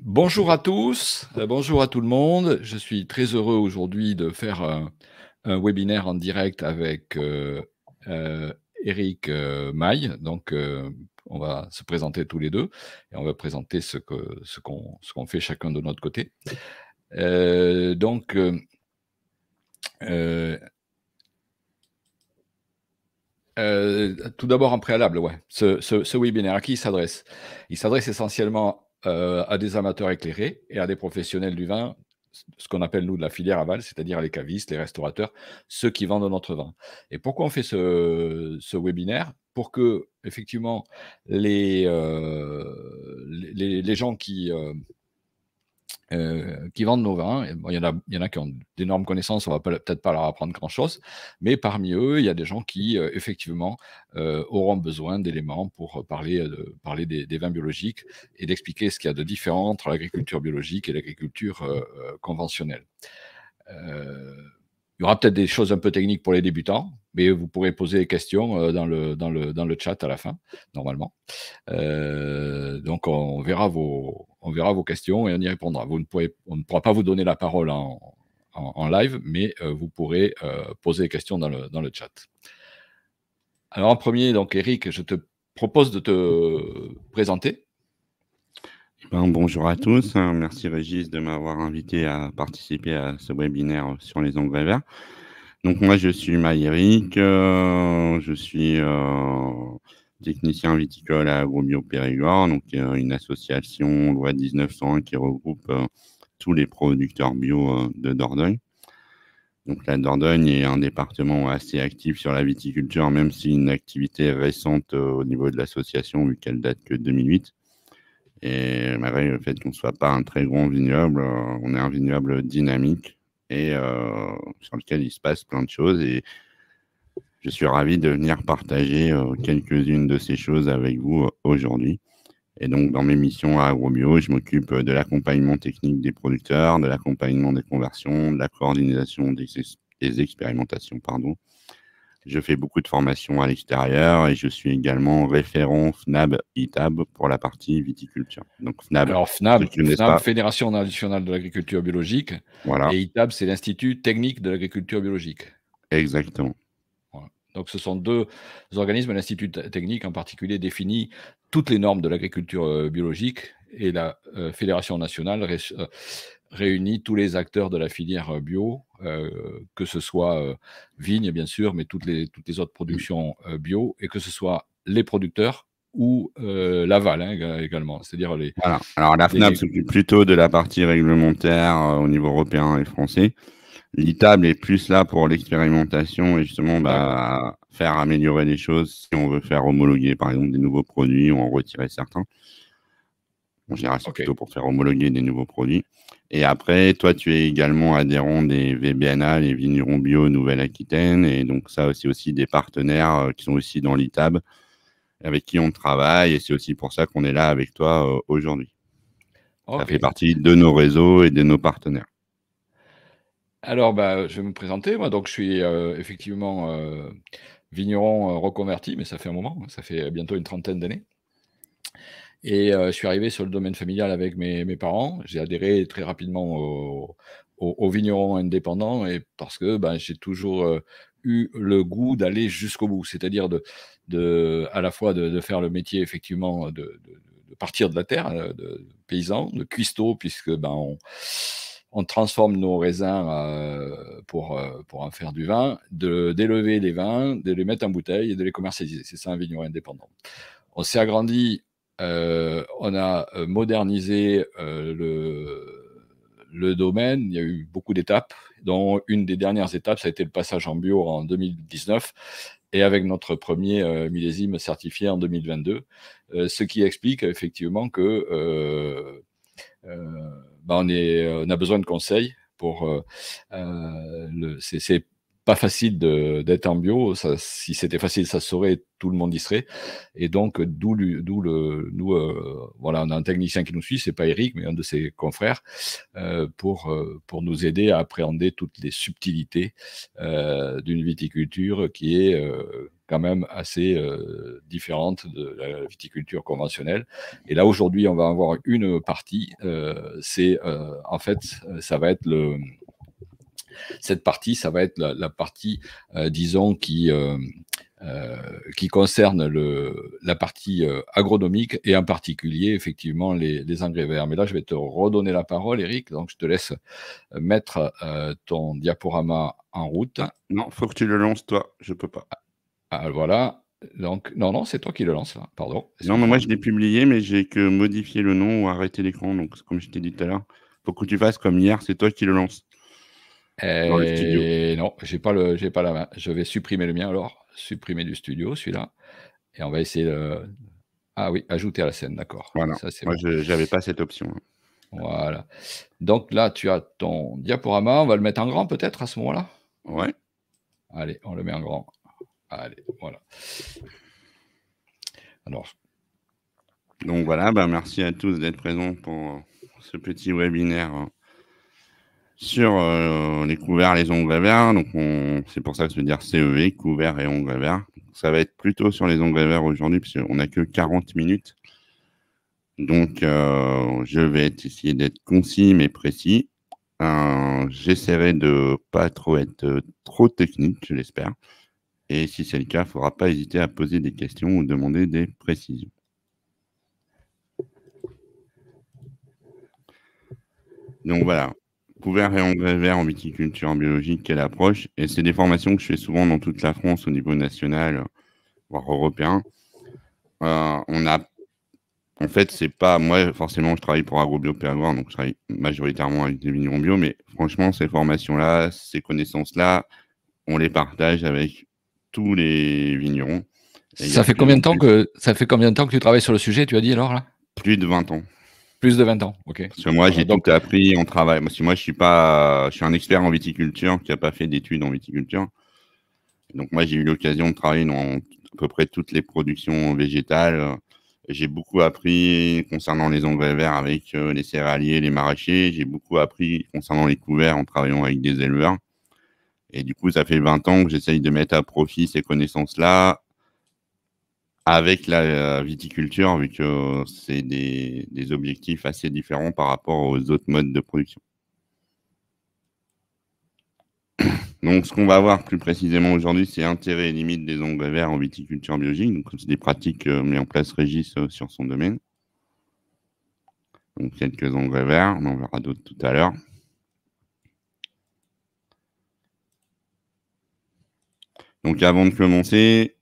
Bonjour à tous, bonjour à tout le monde. Je suis très heureux aujourd'hui de faire un webinaire en direct avec Eric Maille. Donc, on va se présenter tous les deux et on va présenter ce qu'on fait chacun de notre côté. Donc, tout d'abord en préalable, ouais. Ce webinaire, à qui il s'adresse? Il s'adresse essentiellement à des amateurs éclairés et à des professionnels du vin, ce qu'on appelle nous de la filière aval, c'est-à-dire les cavistes, les restaurateurs, ceux qui vendent notre vin. Et pourquoi on fait ce webinaire? Pour que effectivement les gens qui vendent nos vins. Et bon, il y en a qui ont d'énormes connaissances, on va peut-être pas leur apprendre grand-chose, mais parmi eux, il y a des gens qui, effectivement, auront besoin d'éléments pour parler des vins biologiques et d'expliquer ce qu'il y a de différent entre l'agriculture biologique et l'agriculture conventionnelle. Il y aura peut-être des choses un peu techniques pour les débutants, mais vous pourrez poser des questions dans le chat à la fin, normalement. Donc on verra vos questions et on y répondra. On ne pourra pas vous donner la parole en live, mais vous pourrez poser des questions dans le chat. Alors en premier, donc Eric, je te propose de te présenter. Bonjour à tous, merci Régis de m'avoir invité à participer à ce webinaire sur les engrais verts. Donc moi je suis Maïric, je suis technicien viticole à Agrobio Périgord, donc une association loi 1901 qui regroupe tous les producteurs bio de Dordogne. Donc la Dordogne est un département assez actif sur la viticulture, même si une activité récente au niveau de l'association, vu qu'elle date que de 2008. Et malgré le fait qu'on ne soit pas un très grand vignoble, on est un vignoble dynamique et sur lequel il se passe plein de choses. Et je suis ravi de venir partager quelques-unes de ces choses avec vous aujourd'hui. Et donc, dans mes missions à Agrobio, je m'occupe de l'accompagnement technique des producteurs, de l'accompagnement des conversions, de la coordination des expérimentations, pardon. Je fais beaucoup de formations à l'extérieur et je suis également référent FNAB ITAB pour la partie viticulture. Donc FNAB, Alors ceux qui ne connaissent FNAB, pas, Fédération nationale de l'agriculture biologique, voilà, et ITAB, c'est l'Institut technique de l'agriculture biologique. exactement. Voilà. Donc, ce sont deux organismes. L'Institut technique, en particulier, définit toutes les normes de l'agriculture biologique et la Fédération nationale réunit tous les acteurs de la filière bio, que ce soit vigne, bien sûr, mais toutes les autres productions bio, et que ce soit les producteurs ou l'aval également, c'est-à-dire Voilà. Alors la FNAB les... s'occupe plutôt de la partie réglementaire au niveau européen et français. L'ITAB est plus là pour l'expérimentation et justement D'accord. faire améliorer les choses si on veut faire homologuer par exemple des nouveaux produits ou en retirer certains. En général, c'est OK. plutôt pour faire homologuer des nouveaux produits. Et après, toi, tu es également adhérent des VBNA, les vignerons bio Nouvelle-Aquitaine. Et donc, ça, c'est aussi des partenaires qui sont aussi dans l'ITAB, avec qui on travaille. Et c'est aussi pour ça qu'on est là avec toi aujourd'hui. Ça fait OK. partie de nos réseaux et de nos partenaires. Alors, bah, je vais me présenter. Moi, donc, je suis effectivement vigneron reconverti, mais ça fait un moment, ça fait bientôt une trentaine d'années. Et je suis arrivé sur le domaine familial avec mes parents. J'ai adhéré très rapidement au vigneron indépendant, et parce que ben, j'ai toujours eu le goût d'aller jusqu'au bout, c'est-à-dire à la fois de faire le métier effectivement de partir de la terre, de paysan, de cuistot, puisque ben, on transforme nos raisins pour en faire du vin, d'élever les vins, de les mettre en bouteille et de les commercialiser. C'est ça un vigneron indépendant. On s'est agrandi, on a modernisé le domaine. Il y a eu beaucoup d'étapes, dont une des dernières étapes, ça a été le passage en bio en 2019 et avec notre premier millésime certifié en 2022. Ce qui explique effectivement que on a besoin de conseils c'est pas facile d'être en bio. Ça, si c'était facile, ça se saurait, tout le monde y serait. Et donc, nous, voilà, on a un technicien qui nous suit, c'est pas Eric, mais un de ses confrères, pour nous aider à appréhender toutes les subtilités d'une viticulture qui est quand même assez différente de la viticulture conventionnelle. Et là, aujourd'hui, on va avoir une partie. En fait, ça va être cette partie, ça va être la partie, disons, qui concerne la partie agronomique et en particulier, effectivement, les engrais verts. Mais là, je vais te redonner la parole, Eric. Donc, je te laisse mettre ton diaporama en route. Non, faut que tu le lances, toi. Je peux pas. Ah, voilà. Donc, non, c'est toi qui le lance, là. Pardon, Non, mais moi, excuse-moi. je l'ai publié, mais j'ai que modifié le nom ou arrêté l'écran. Donc, comme je t'ai dit tout à l'heure, faut que tu fasses comme hier, c'est toi qui le lance dans le studio. Non, j'ai pas la main. Je vais supprimer le mien alors. Supprimer du studio, celui-là. Et on va essayer de... Ah oui, ajouter à la scène, d'accord. Voilà. Ça, c'est Moi, bon. je n'avais pas cette option. Voilà. Donc là, tu as ton diaporama. On va le mettre en grand peut-être à ce moment-là. Ouais. Allez, on le met en grand. Allez, voilà. Alors, Donc voilà, merci à tous d'être présents pour ce petit webinaire sur les couverts, les onglets verts. Donc c'est pour ça que je veux dire CEV, couverts et onglets verts. Ça va être plutôt sur les onglets verts aujourd'hui, puisqu'on n'a que 40 minutes. Donc je vais essayer d'être concis mais précis. J'essaierai de pas trop être trop technique, je l'espère. Et si c'est le cas, il ne faudra pas hésiter à poser des questions ou demander des précisions. Donc voilà, couvert et engrais verts en viticulture en biologique, quelle approche? Et c'est des formations que je fais souvent dans toute la France au niveau national, voire européen. En fait, c'est pas moi, forcément, je travaille pour AgroBio Périgord, donc je travaille majoritairement avec des vignerons bio, mais franchement, ces formations-là, ces connaissances-là, on les partage avec tous les vignerons. Et il y a ça fait plus combien en de temps plus, que tu travailles sur le sujet, tu as dit alors là? plus de 20 ans. Plus de 20 ans, ok. Parce que moi, Voilà, j'ai tout donc, appris en travail. Parce que moi, je suis un expert en viticulture qui n'a pas fait d'études en viticulture. Donc moi, j'ai eu l'occasion de travailler dans à peu près toutes les productions végétales. J'ai beaucoup appris concernant les engrais verts avec les céréaliers, les maraîchers. J'ai beaucoup appris concernant les couverts en travaillant avec des éleveurs. Et du coup, ça fait 20 ans que j'essaye de mettre à profit ces connaissances-là avec la viticulture, vu que c'est des objectifs assez différents par rapport aux autres modes de production. Donc, ce qu'on va voir plus précisément aujourd'hui, c'est intérêt et limites des engrais verts en viticulture biologique. Donc, c'est des pratiques mises en place Régis sur son domaine. Donc, quelques engrais verts, on en verra d'autres tout à l'heure. Donc, avant de commencer,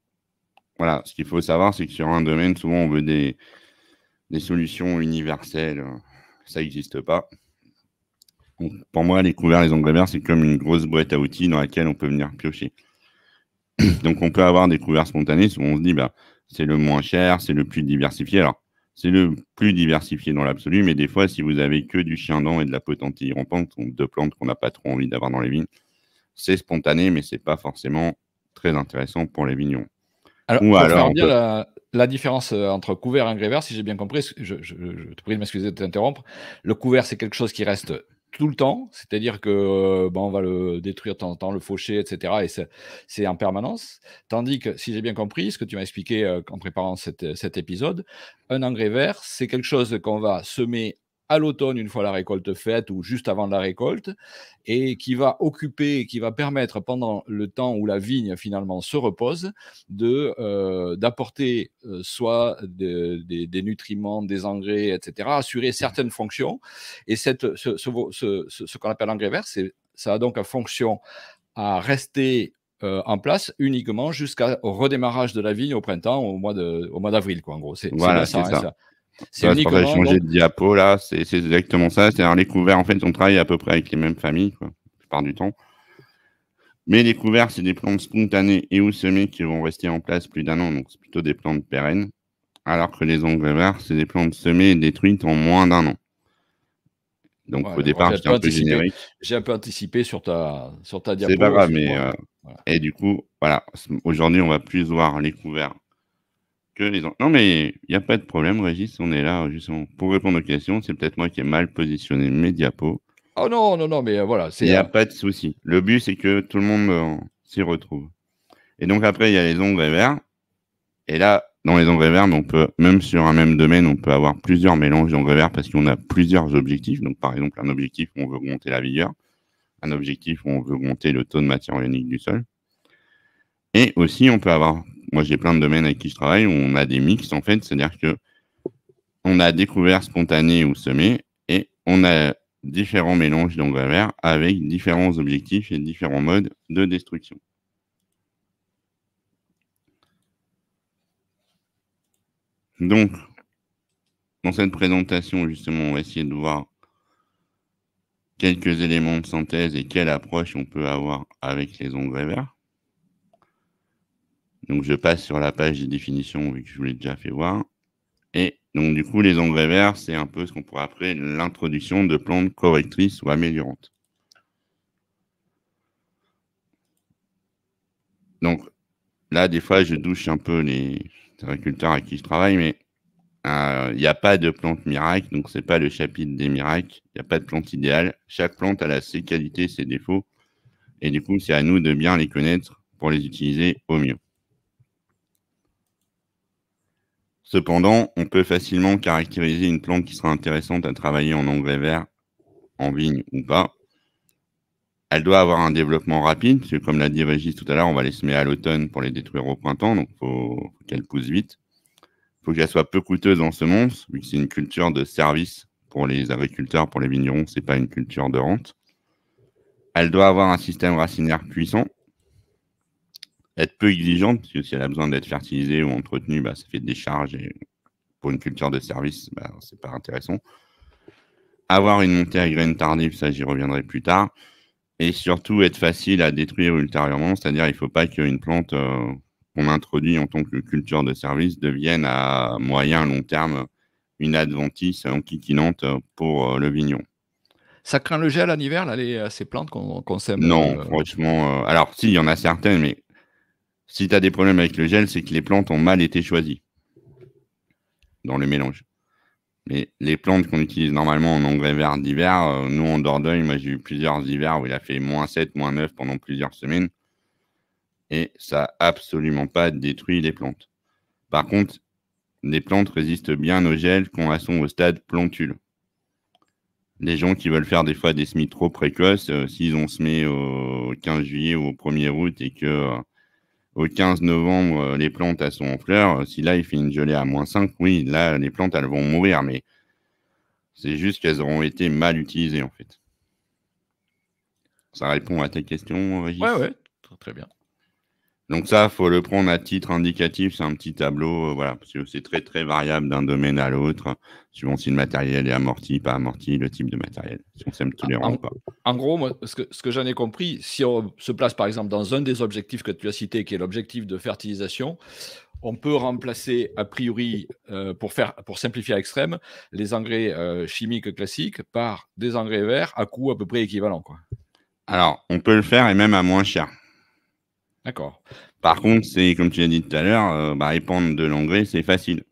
voilà, ce qu'il faut savoir, c'est que sur un domaine, souvent, on veut des solutions universelles. Ça n'existe pas. Donc, pour moi, les couverts, les engrais verts, c'est comme une grosse boîte à outils dans laquelle on peut venir piocher. Donc, on peut avoir des couverts spontanés. Souvent, on se dit, c'est le moins cher, c'est le plus diversifié. Alors, c'est le plus diversifié dans l'absolu, mais des fois, si vous avez que du chien-dent et de la potentille rampante, donc deux plantes qu'on n'a pas trop envie d'avoir dans les vignes, c'est spontané, mais c'est pas forcément très intéressant pour les vignons. alors, Ou pour alors, faire on bien peut... la différence entre couvert et engrais vert, si j'ai bien compris, je te prie de m'excuser de t'interrompre. Le couvert, c'est quelque chose qui reste tout le temps, c'est-à-dire que on va le détruire de temps en temps, le faucher, etc. Et c'est en permanence. Tandis que, si j'ai bien compris, ce que tu m'as expliqué en préparant cet épisode, un engrais vert, c'est quelque chose qu'on va semer à l'automne, une fois la récolte faite ou juste avant la récolte, et qui va occuper, qui va permettre pendant le temps où la vigne finalement se repose, d'apporter soit des nutriments, des engrais, etc., assurer certaines fonctions. Et ce qu'on appelle engrais vert, ça a donc une fonction à rester en place uniquement jusqu'au redémarrage de la vigne au printemps, au mois d'avril, quoi, en gros. C'est bien Voilà, ça, c'est hein, ça. ça. C'est C'est pour ça que j'ai uniquement, changé donc, de diapo, là. C'est exactement ça. C'est-à-dire, les couverts, en fait, on travaille à peu près avec les mêmes familles, quoi, la plupart du temps. Mais les couverts, c'est des plantes spontanées et ou semées qui vont rester en place plus d'un an, donc c'est plutôt des plantes pérennes. Alors que les engrais verts, c'est des plantes semées et détruites en moins d'un an. Donc ouais, au d'accord, départ, j'étais un peu générique. j'ai un peu anticipé sur ta C'est pas diapo, grave, mais excuse-moi. Voilà. et du coup, voilà. Aujourd'hui, on va plus voir les couverts que les engrais. Non, mais il n'y a pas de problème, Régis. On est là justement pour répondre aux questions. C'est peut-être moi qui ai mal positionné mes diapos. Oh non, non, non, mais voilà, Il n'y a pas de souci. Le but, c'est que tout le monde s'y retrouve. Et donc après, il y a les engrais verts. Et là, dans les engrais verts, on peut, même sur un même domaine, on peut avoir plusieurs mélanges d'engrais verts parce qu'on a plusieurs objectifs. Donc par exemple, un objectif où on veut augmenter la vigueur, un objectif où on veut augmenter le taux de matière organique du sol. Et aussi, on peut avoir, moi j'ai plein de domaines avec qui je travaille où on a des mix en fait, c'est-à-dire que on a découvert spontané ou semé et on a différents mélanges d'engrais verts avec différents objectifs et différents modes de destruction. Donc, dans cette présentation, justement, on va essayer de voir quelques éléments de synthèse et quelle approche on peut avoir avec les engrais verts. Donc, je passe sur la page des définitions vu que je vous l'ai déjà fait voir. Et donc, du coup, les engrais verts, c'est un peu ce qu'on pourrait appeler l'introduction de plantes correctrices ou améliorantes. Donc, là, des fois, je douche un peu les agriculteurs avec qui je travaille, mais il n'y a pas de plante miracle, donc ce n'est pas le chapitre des miracles. Il n'y a pas de plante idéale. Chaque plante a ses qualités, ses défauts. Et du coup, c'est à nous de bien les connaître pour les utiliser au mieux. Cependant, on peut facilement caractériser une plante qui sera intéressante à travailler en engrais vert, en vigne ou pas. Elle doit avoir un développement rapide, parce que comme l'a dit Régis tout à l'heure, on va les semer à l'automne pour les détruire au printemps, donc il faut qu'elle pousse vite. Il faut qu'elle soit peu coûteuse en semences, vu que c'est une culture de service pour les agriculteurs, pour les vignerons, ce n'est pas une culture de rente. Elle doit avoir un système racinaire puissant, être peu exigeante, parce que si elle a besoin d'être fertilisée ou entretenue, ça fait des charges, et pour une culture de service, c'est pas intéressant. Avoir une montée à graines tardive, ça j'y reviendrai plus tard. Et surtout être facile à détruire ultérieurement, c'est-à-dire il ne faut pas qu'une plante qu'on introduit en tant que culture de service devienne à moyen long terme une adventice enquiquinante pour le vigneron. Ça craint le gel en hiver, là, ces plantes qu'on sème Non, franchement, alors si, il y en a certaines, mais si tu as des problèmes avec le gel, c'est que les plantes ont mal été choisies dans le mélange. Mais les plantes qu'on utilise normalement en engrais verts d'hiver, nous en Dordogne, moi j'ai eu plusieurs hivers où il a fait -7, -9 pendant plusieurs semaines. Et ça n'a absolument pas détruit les plantes. Par contre, les plantes résistent bien au gel quand elles sont au stade plantule. Les gens qui veulent faire des fois des semis trop précoces, s'ils ont semé au 15 juillet ou au 1er août et que au 15 novembre, les plantes elles sont en fleurs, si là il fait une gelée à -5, oui, là les plantes elles vont mourir, mais c'est juste qu'elles auront été mal utilisées en fait. Ça répond à ta question, Régis? Ouais, très bien. Donc ça, il faut le prendre à titre indicatif, c'est un petit tableau, voilà, parce que c'est très, très variable d'un domaine à l'autre, suivant si le matériel est amorti, pas amorti, le type de matériel, si on sème tolérant ou pas. En gros, moi, ce que j'en ai compris, si on se place par exemple dans un des objectifs que tu as cité, qui est l'objectif de fertilisation, on peut remplacer a priori, pour simplifier à l'extrême, les engrais chimiques classiques par des engrais verts à coût à peu près équivalent, quoi. Alors, on peut le faire et même à moins cher. D'accord. Par contre, c'est comme tu l'as dit tout à l'heure, répandre de l'engrais, c'est facile.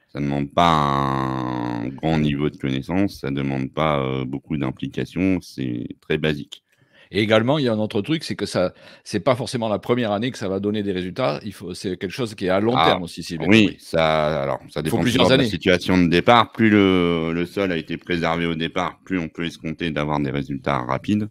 Ça ne demande pas un grand niveau de connaissance, ça ne demande pas beaucoup d'implication, c'est très basique. Et également, il y a un autre truc, c'est que c'est pas forcément la première année que ça va donner des résultats. C'est quelque chose qui est à long terme aussi, si j'ai bien Oui, compris. ça Il faut dépend toujours plusieurs de la années. situation de départ. Plus le sol a été préservé au départ, plus on peut escompter d'avoir des résultats rapides.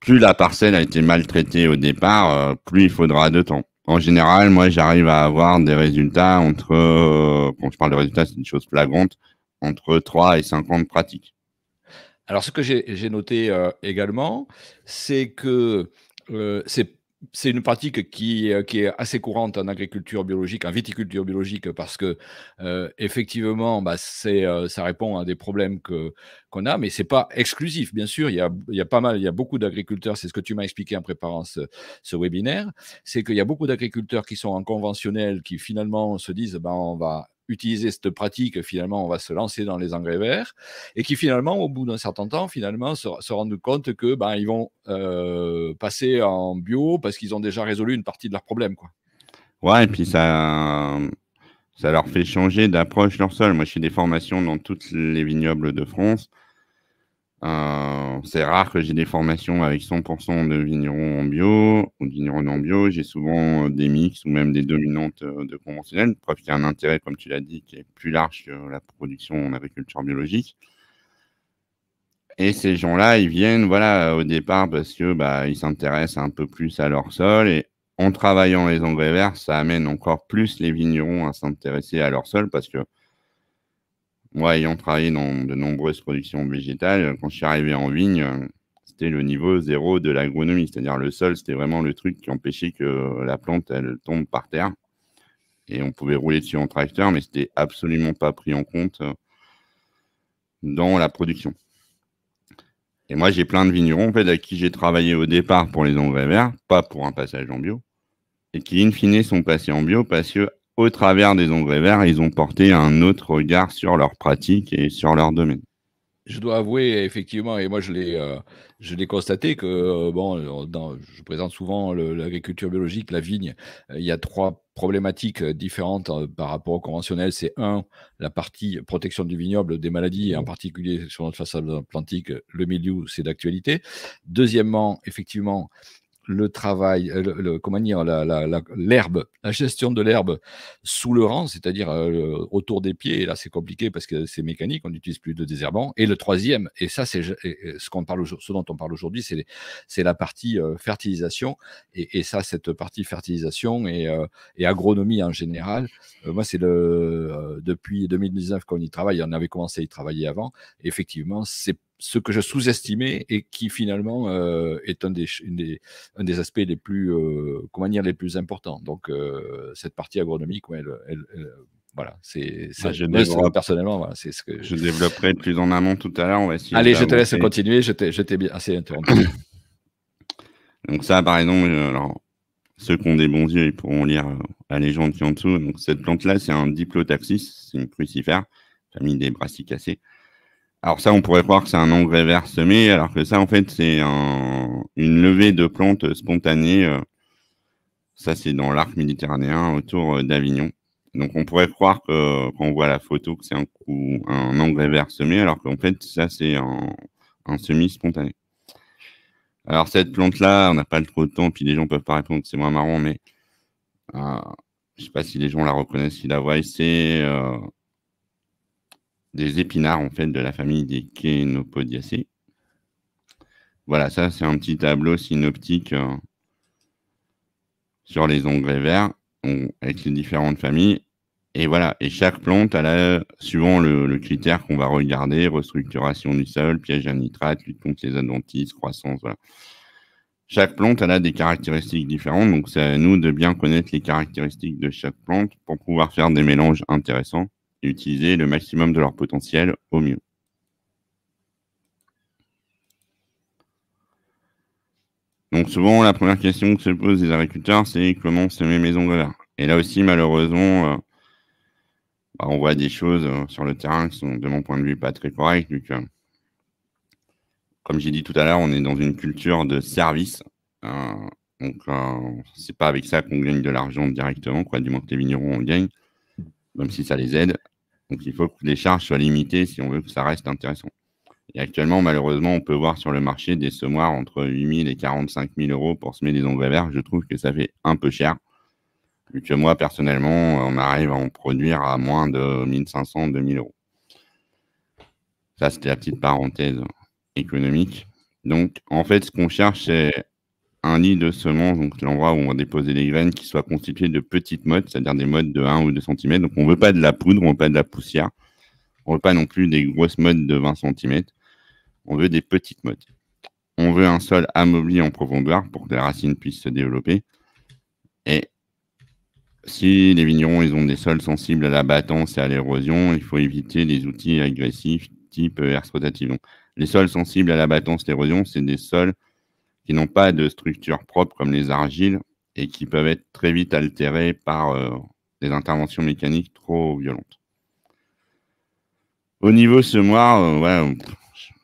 Plus la parcelle a été maltraitée au départ, plus il faudra de temps. En général, moi, j'arrive à avoir des résultats quand je parle de résultats, c'est une chose flagrante, entre 3 et 5 ans de pratique. Alors, ce que j'ai noté également, c'est que c'est une pratique qui est assez courante en agriculture biologique, en viticulture biologique, parce que effectivement, ça répond à des problèmes qu'on a, mais c'est pas exclusif. Bien sûr, il y a beaucoup d'agriculteurs. C'est ce que tu m'as expliqué en préparant ce webinaire, c'est qu'il y a beaucoup d'agriculteurs qui sont en conventionnel, qui finalement se disent, on va utiliser cette pratique, finalement, on va se lancer dans les engrais verts, et qui finalement, au bout d'un certain temps, finalement, se rendent compte que ils vont passer en bio parce qu'ils ont déjà résolu une partie de leurs problèmes, quoi. Ouais, et puis ça leur fait changer d'approche leur sol. Moi, je fais des formations dans tous les vignobles de France. C'est rare que j'ai des formations avec 100% de vignerons en bio ou de vignerons en bio. J'ai souvent des mix ou même des dominantes de conventionnels, preuve qu'il y a un intérêt, comme tu l'as dit, qui est plus large que la production en agriculture biologique. Et ces gens-là, ils viennent, voilà, au départ parce que ils s'intéressent un peu plus à leur sol. Et en travaillant les engrais verts, ça amène encore plus les vignerons à s'intéresser à leur sol parce que moi, ayant travaillé dans de nombreuses productions végétales, quand je suis arrivé en vigne, c'était le niveau zéro de l'agronomie. C'est-à-dire le sol, c'était vraiment le truc qui empêchait que la plante, elle tombe par terre. Et on pouvait rouler dessus en tracteur, mais c'était absolument pas pris en compte dans la production. Et moi, j'ai plein de vignerons, en fait, avec qui j'ai travaillé au départ pour les engrais verts, pas pour un passage en bio, et qui, in fine, sont passés en bio parce que, au travers des engrais verts, ils ont porté un autre regard sur leur pratique et sur leur domaine. Je dois avouer, effectivement, et moi je l'ai constaté que, je présente souvent l'agriculture biologique, la vigne. Il y a 3 problématiques différentes par rapport au conventionnel. C'est la partie protection du vignoble des maladies, et en particulier sur notre façade atlantique, le milieu, c'est d'actualité. Deuxièmement, effectivement, le travail, comment dire, l'herbe, la gestion de l'herbe sous le rang, c'est-à-dire autour des pieds. Et là, c'est compliqué parce que c'est mécanique, on n'utilise plus de désherbant. Et le troisième, et ça, c'est ce dont on parle aujourd'hui, c'est la partie fertilisation. Et ça, cette partie fertilisation et agronomie en général, moi, c'est depuis 2019 qu'on y travaille. On avait commencé à y travailler avant. Et effectivement, c'est ce que je sous-estimais et qui finalement est un des aspects les plus, les plus importants. Donc, cette partie agronomique, ouais, voilà, personnellement, voilà, c'est ce que. Je développerai plus en amont tout à l'heure. On va essayer. Allez, je te laisse continuer. Je t'ai bien assez interrompu. Donc ça, par exemple, alors, ceux qui ont des bons yeux, ils pourront lire la légende qui est en dessous. Donc cette plante-là, c'est un Diplotaxis, c'est une crucifère, famille des brassicacées. Alors ça, on pourrait croire que c'est un engrais vert semé, alors que ça, en fait, c'est une levée de plantes spontanée. Ça, c'est dans l'arc méditerranéen, autour d'Avignon. Donc on pourrait croire que quand on voit la photo que c'est un engrais vert semé, alors qu'en fait, ça, c'est un semis spontané. Alors cette plante-là, on n'a pas trop de temps, puis les gens peuvent pas répondre, c'est moins marrant, mais je sais pas si les gens la reconnaissent, s'ils la voient, c'est des épinards, en fait, de la famille des Chenopodiaceae. Voilà, ça, c'est un petit tableau synoptique sur les engrais verts, avec les différentes familles. Et voilà, et chaque plante, elle a, suivant le critère qu'on va regarder, restructuration du sol, piège à nitrate, lutte contre les adventices, croissance, voilà. Chaque plante, elle a des caractéristiques différentes, donc c'est à nous de bien connaître les caractéristiques de chaque plante pour pouvoir faire des mélanges intéressants et utiliser le maximum de leur potentiel au mieux. Donc souvent, la première question que se posent les agriculteurs, c'est comment semer mes engrais verts. Et là aussi, malheureusement, on voit des choses sur le terrain qui sont, de mon point de vue, pas très correctes, vu que, comme j'ai dit tout à l'heure, on est dans une culture de service. Donc, c'est pas avec ça qu'on gagne de l'argent directement, quoi, du moins que les vignerons en gagnent, même si ça les aide. Donc, il faut que les charges soient limitées si on veut que ça reste intéressant. Et actuellement, malheureusement, on peut voir sur le marché des semoirs entre 8 000 et 45 000 euros pour semer des engrais verts. Je trouve que ça fait un peu cher. Vu que moi, personnellement, on arrive à en produire à moins de 1 500, 2 000 euros. Ça, c'était la petite parenthèse économique. Donc, en fait, ce qu'on cherche, c'est un nid de semences, donc l'endroit où on va déposer les graines, qui soit constitué de petites mottes, c'est-à-dire des mottes de 1 ou 2 cm. Donc, on ne veut pas de la poudre, on ne veut pas de la poussière. On ne veut pas non plus des grosses mottes de 20 cm. On veut des petites mottes. On veut un sol amobli en profondeur pour que les racines puissent se développer. Et si les vignerons ils ont des sols sensibles à la battance et à l'érosion, il faut éviter les outils agressifs type herse rotative. Donc, les sols sensibles à la battance et à l'érosion, c'est des sols qui n'ont pas de structure propre comme les argiles et qui peuvent être très vite altérés par des interventions mécaniques trop violentes. Au niveau semoir,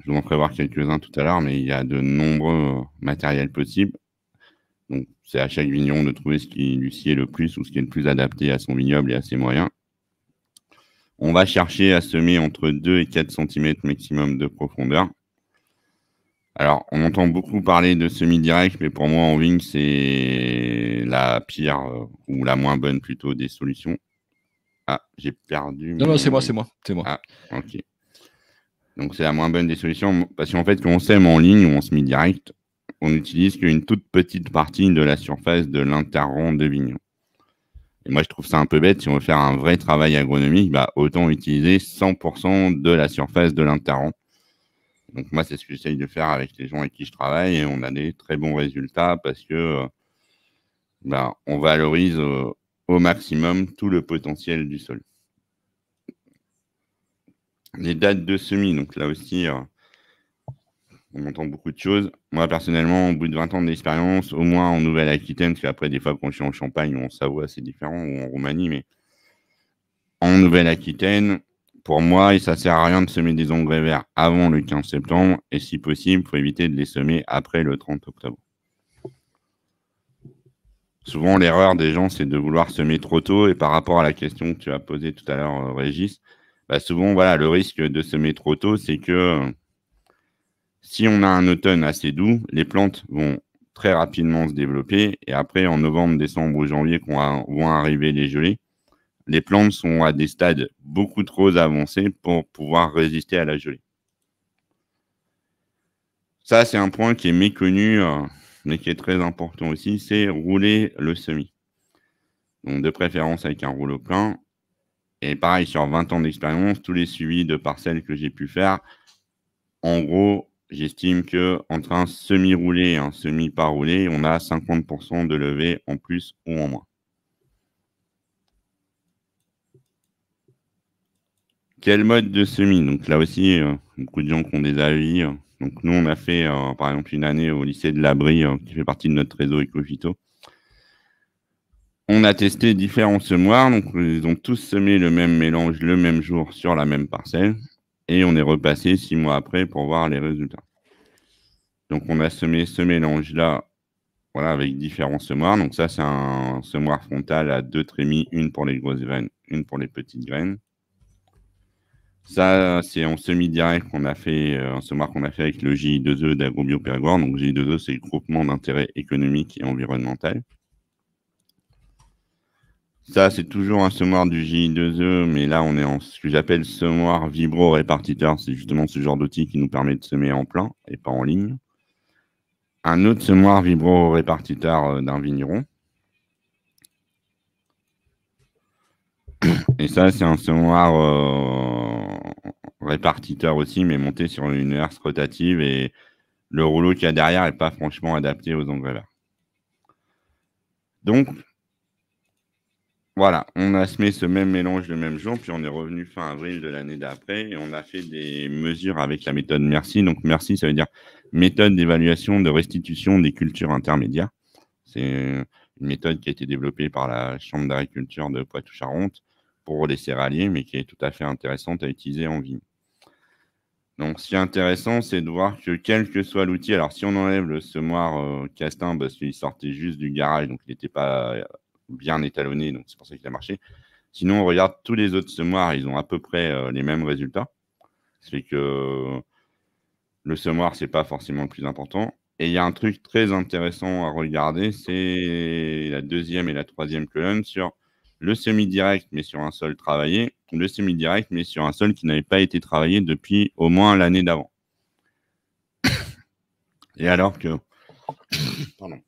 je vous en ferai voir quelques-uns tout à l'heure, mais il y a de nombreux matériels possibles. Donc, c'est à chaque vigneron de trouver ce qui lui sied le plus ou ce qui est le plus adapté à son vignoble et à ses moyens. On va chercher à semer entre 2 et 4 cm maximum de profondeur. Alors, on entend beaucoup parler de semi-direct, mais pour moi, en vigne, c'est la pire ou la moins bonne plutôt des solutions. Ah, j'ai perdu Non, non, c'est moi, mon... c'est moi, c'est moi. Ah, ok. Donc, c'est la moins bonne des solutions parce qu'en fait, quand on sème en ligne ou en semi-direct, on n'utilise qu'une toute petite partie de la surface de l'interrond de vigne. Et moi, je trouve ça un peu bête. Si on veut faire un vrai travail agronomique, bah, autant utiliser 100% de la surface de l'interrond. Donc, moi, c'est ce que j'essaye de faire avec les gens avec qui je travaille et on a des très bons résultats parce que bah, on valorise au maximum tout le potentiel du sol. Les dates de semis, donc là aussi, on entend beaucoup de choses. Moi, personnellement, au bout de 20 ans d'expérience, au moins en Nouvelle-Aquitaine, parce qu'après, des fois, quand je suis en Champagne ou en Savoie, c'est différent, ou en Roumanie, mais en Nouvelle-Aquitaine, pour moi, ça ne sert à rien de semer des engrais verts avant le 15 septembre, et si possible, il faut éviter de les semer après le 30 octobre. Souvent, l'erreur des gens, c'est de vouloir semer trop tôt, et par rapport à la question que tu as posée tout à l'heure, Régis, bah souvent, voilà, le risque de semer trop tôt, c'est que si on a un automne assez doux, les plantes vont très rapidement se développer, et après, en novembre, décembre ou janvier, vont arriver les gelées, les plantes sont à des stades beaucoup trop avancés pour pouvoir résister à la gelée. Ça, c'est un point qui est méconnu, mais qui est très important aussi, c'est rouler le semis. Donc, de préférence avec un rouleau plein. Et pareil, sur 20 ans d'expérience, tous les suivis de parcelles que j'ai pu faire, en gros, j'estime qu'entre un semi-roulé et un semi-pas roulé, on a 50% de levée en plus ou en moins. Quel mode de semis? Donc là aussi, beaucoup de gens qui ont des avis. Donc nous, on a fait, par exemple, une année au lycée de l'Abri, qui fait partie de notre réseau Ecophyto. On a testé différents semoirs. Donc, ils ont tous semé le même mélange le même jour sur la même parcelle. Et on est repassé 6 mois après pour voir les résultats. Donc, on a semé ce mélange-là, voilà, avec différents semoirs. Donc, ça, c'est un semoir frontal à 2 trémies, une pour les grosses graines, une pour les petites graines. Ça, c'est en semi-direct qu'on a fait, un semoir qu'on a fait avec le GI2E d'Agrobio Périgord. Donc, GI2E, c'est le groupement d'intérêt économique et environnemental. Ça, c'est toujours un semoir du GI2E, mais là, on est en ce que j'appelle semoir vibro-répartiteur. C'est justement ce genre d'outil qui nous permet de semer en plein et pas en ligne. Un autre semoir vibro-répartiteur d'un vigneron. Et ça, c'est un semoir répartiteur aussi, mais monté sur une herse rotative. Et le rouleau qu'il y a derrière n'est pas franchement adapté aux engrais verts. Donc, voilà, on a semé ce même mélange le même jour, puis on est revenu fin avril de l'année d'après et on a fait des mesures avec la méthode MERCI. Donc, MERCI, ça veut dire méthode d'évaluation de restitution des cultures intermédiaires. C'est une méthode qui a été développée par la Chambre d'agriculture de Poitou-Charentes pour les céréaliers, mais qui est tout à fait intéressante à utiliser en vigne. Donc, ce qui est intéressant, c'est de voir que quel que soit l'outil, alors si on enlève le semoir Castin, parce qu'il sortait juste du garage, donc il n'était pas bien étalonné, donc c'est pour ça qu'il a marché. Sinon, on regarde tous les autres semoirs, ils ont à peu près les mêmes résultats. C'est que le semoir, c'est pas forcément le plus important. Et il y a un truc très intéressant à regarder, c'est la deuxième et la troisième colonne sur le semi-direct, mais sur un sol travaillé, ou le semi-direct, mais sur un sol qui n'avait pas été travaillé depuis au moins l'année d'avant. Et alors que, pardon,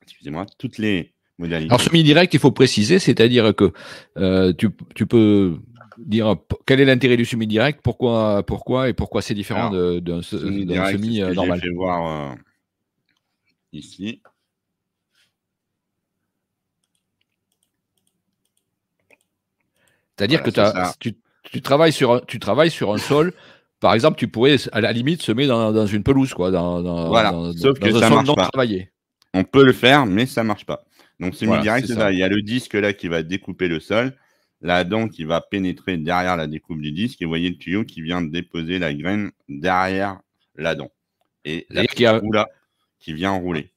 excusez-moi, toutes les modalités. Alors, semi-direct, il faut préciser, c'est-à-dire que tu peux dire quel est l'intérêt du semi-direct, pourquoi c'est différent d'un semi-direct, semi c'est ce que normal. j'ai fait voir ici. C'est-à-dire Voilà, que tu travailles sur un sol. Par exemple, tu pourrais à la limite semer dans une pelouse, quoi, voilà, sauf que un ça sol marche non pas. travaillé. On peut le faire, mais ça marche pas. Donc, semi-direct, Voilà, c'est ça. Il y a le disque là qui va découper le sol, la dent qui va pénétrer derrière la découpe du disque, et vous voyez le tuyau qui vient déposer la graine derrière la dent. Et la petite roue là qui vient rouler.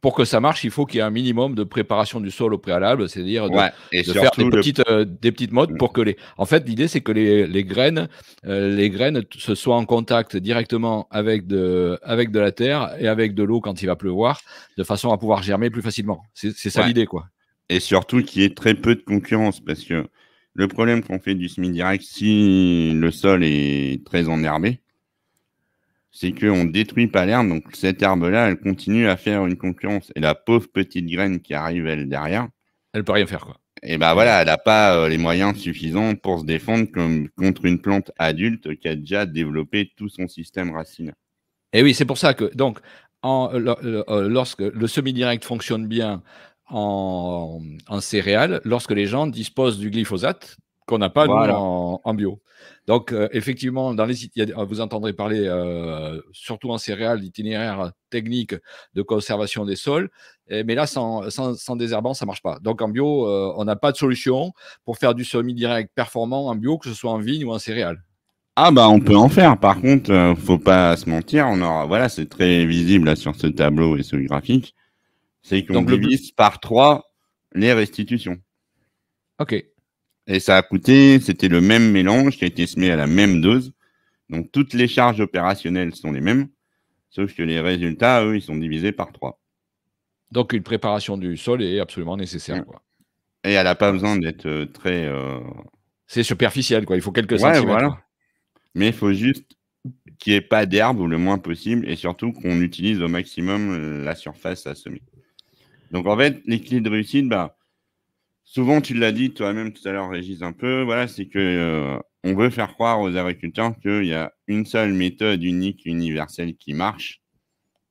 pour que ça marche, il faut qu'il y ait un minimum de préparation du sol au préalable, c'est-à-dire Ouais, et de faire surtout des petites mottes pour que en fait, l'idée, c'est que les graines se soient en contact directement avec de la terre et avec de l'eau quand il va pleuvoir, de façon à pouvoir germer plus facilement. C'est ça ouais, l'idée, quoi. et surtout qu'il y ait très peu de concurrence parce que le problème quand on fait du semi-direct, si le sol est très enherbé, c'est qu'on ne détruit pas l'herbe, donc cette herbe-là, elle continue à faire une concurrence. Et la pauvre petite graine qui arrive, elle, derrière, Elle peut rien faire, quoi. et ben Et voilà, elle n'a pas les moyens suffisants pour se défendre comme contre une plante adulte qui a déjà développé tout son système racinaire. et oui, c'est pour ça que donc lorsque le semi-direct fonctionne bien en céréales, lorsque les gens disposent du glyphosate qu'on n'a pas nous Voilà. en bio. Donc effectivement, dans les it il y a vous entendrez parler, surtout en céréales, d'itinéraires techniques de conservation des sols, mais là sans désherbant, ça marche pas. Donc en bio, on n'a pas de solution pour faire du semi-direct performant en bio, que ce soit en vigne ou en céréales. Ah bah on peut en faire. Par contre, faut pas se mentir. On aura, voilà, c'est très visible là sur ce tableau et ce graphique. C'est qu'on Donc le but, divise par 3 les restitutions. OK. Et ça a coûté, c'était le même mélange qui a été semé à la même dose. Donc toutes les charges opérationnelles sont les mêmes, sauf que les résultats, eux, ils sont divisés par 3. Donc une préparation du sol est absolument Mm. nécessaire, quoi. Et elle n'a pas Voilà, besoin d'être très. c'est superficiel, quoi, il faut quelques Ouais, centimètres, voilà. quoi. Mais il faut juste qu'il n'y ait pas d'herbe ou le moins possible et surtout qu'on utilise au maximum la surface à semer. Donc en fait, les clés de réussite, bah, souvent tu l'as dit toi-même tout à l'heure, Régis, un peu, voilà, c'est que on veut faire croire aux agriculteurs qu'il y a une seule méthode unique, universelle qui marche.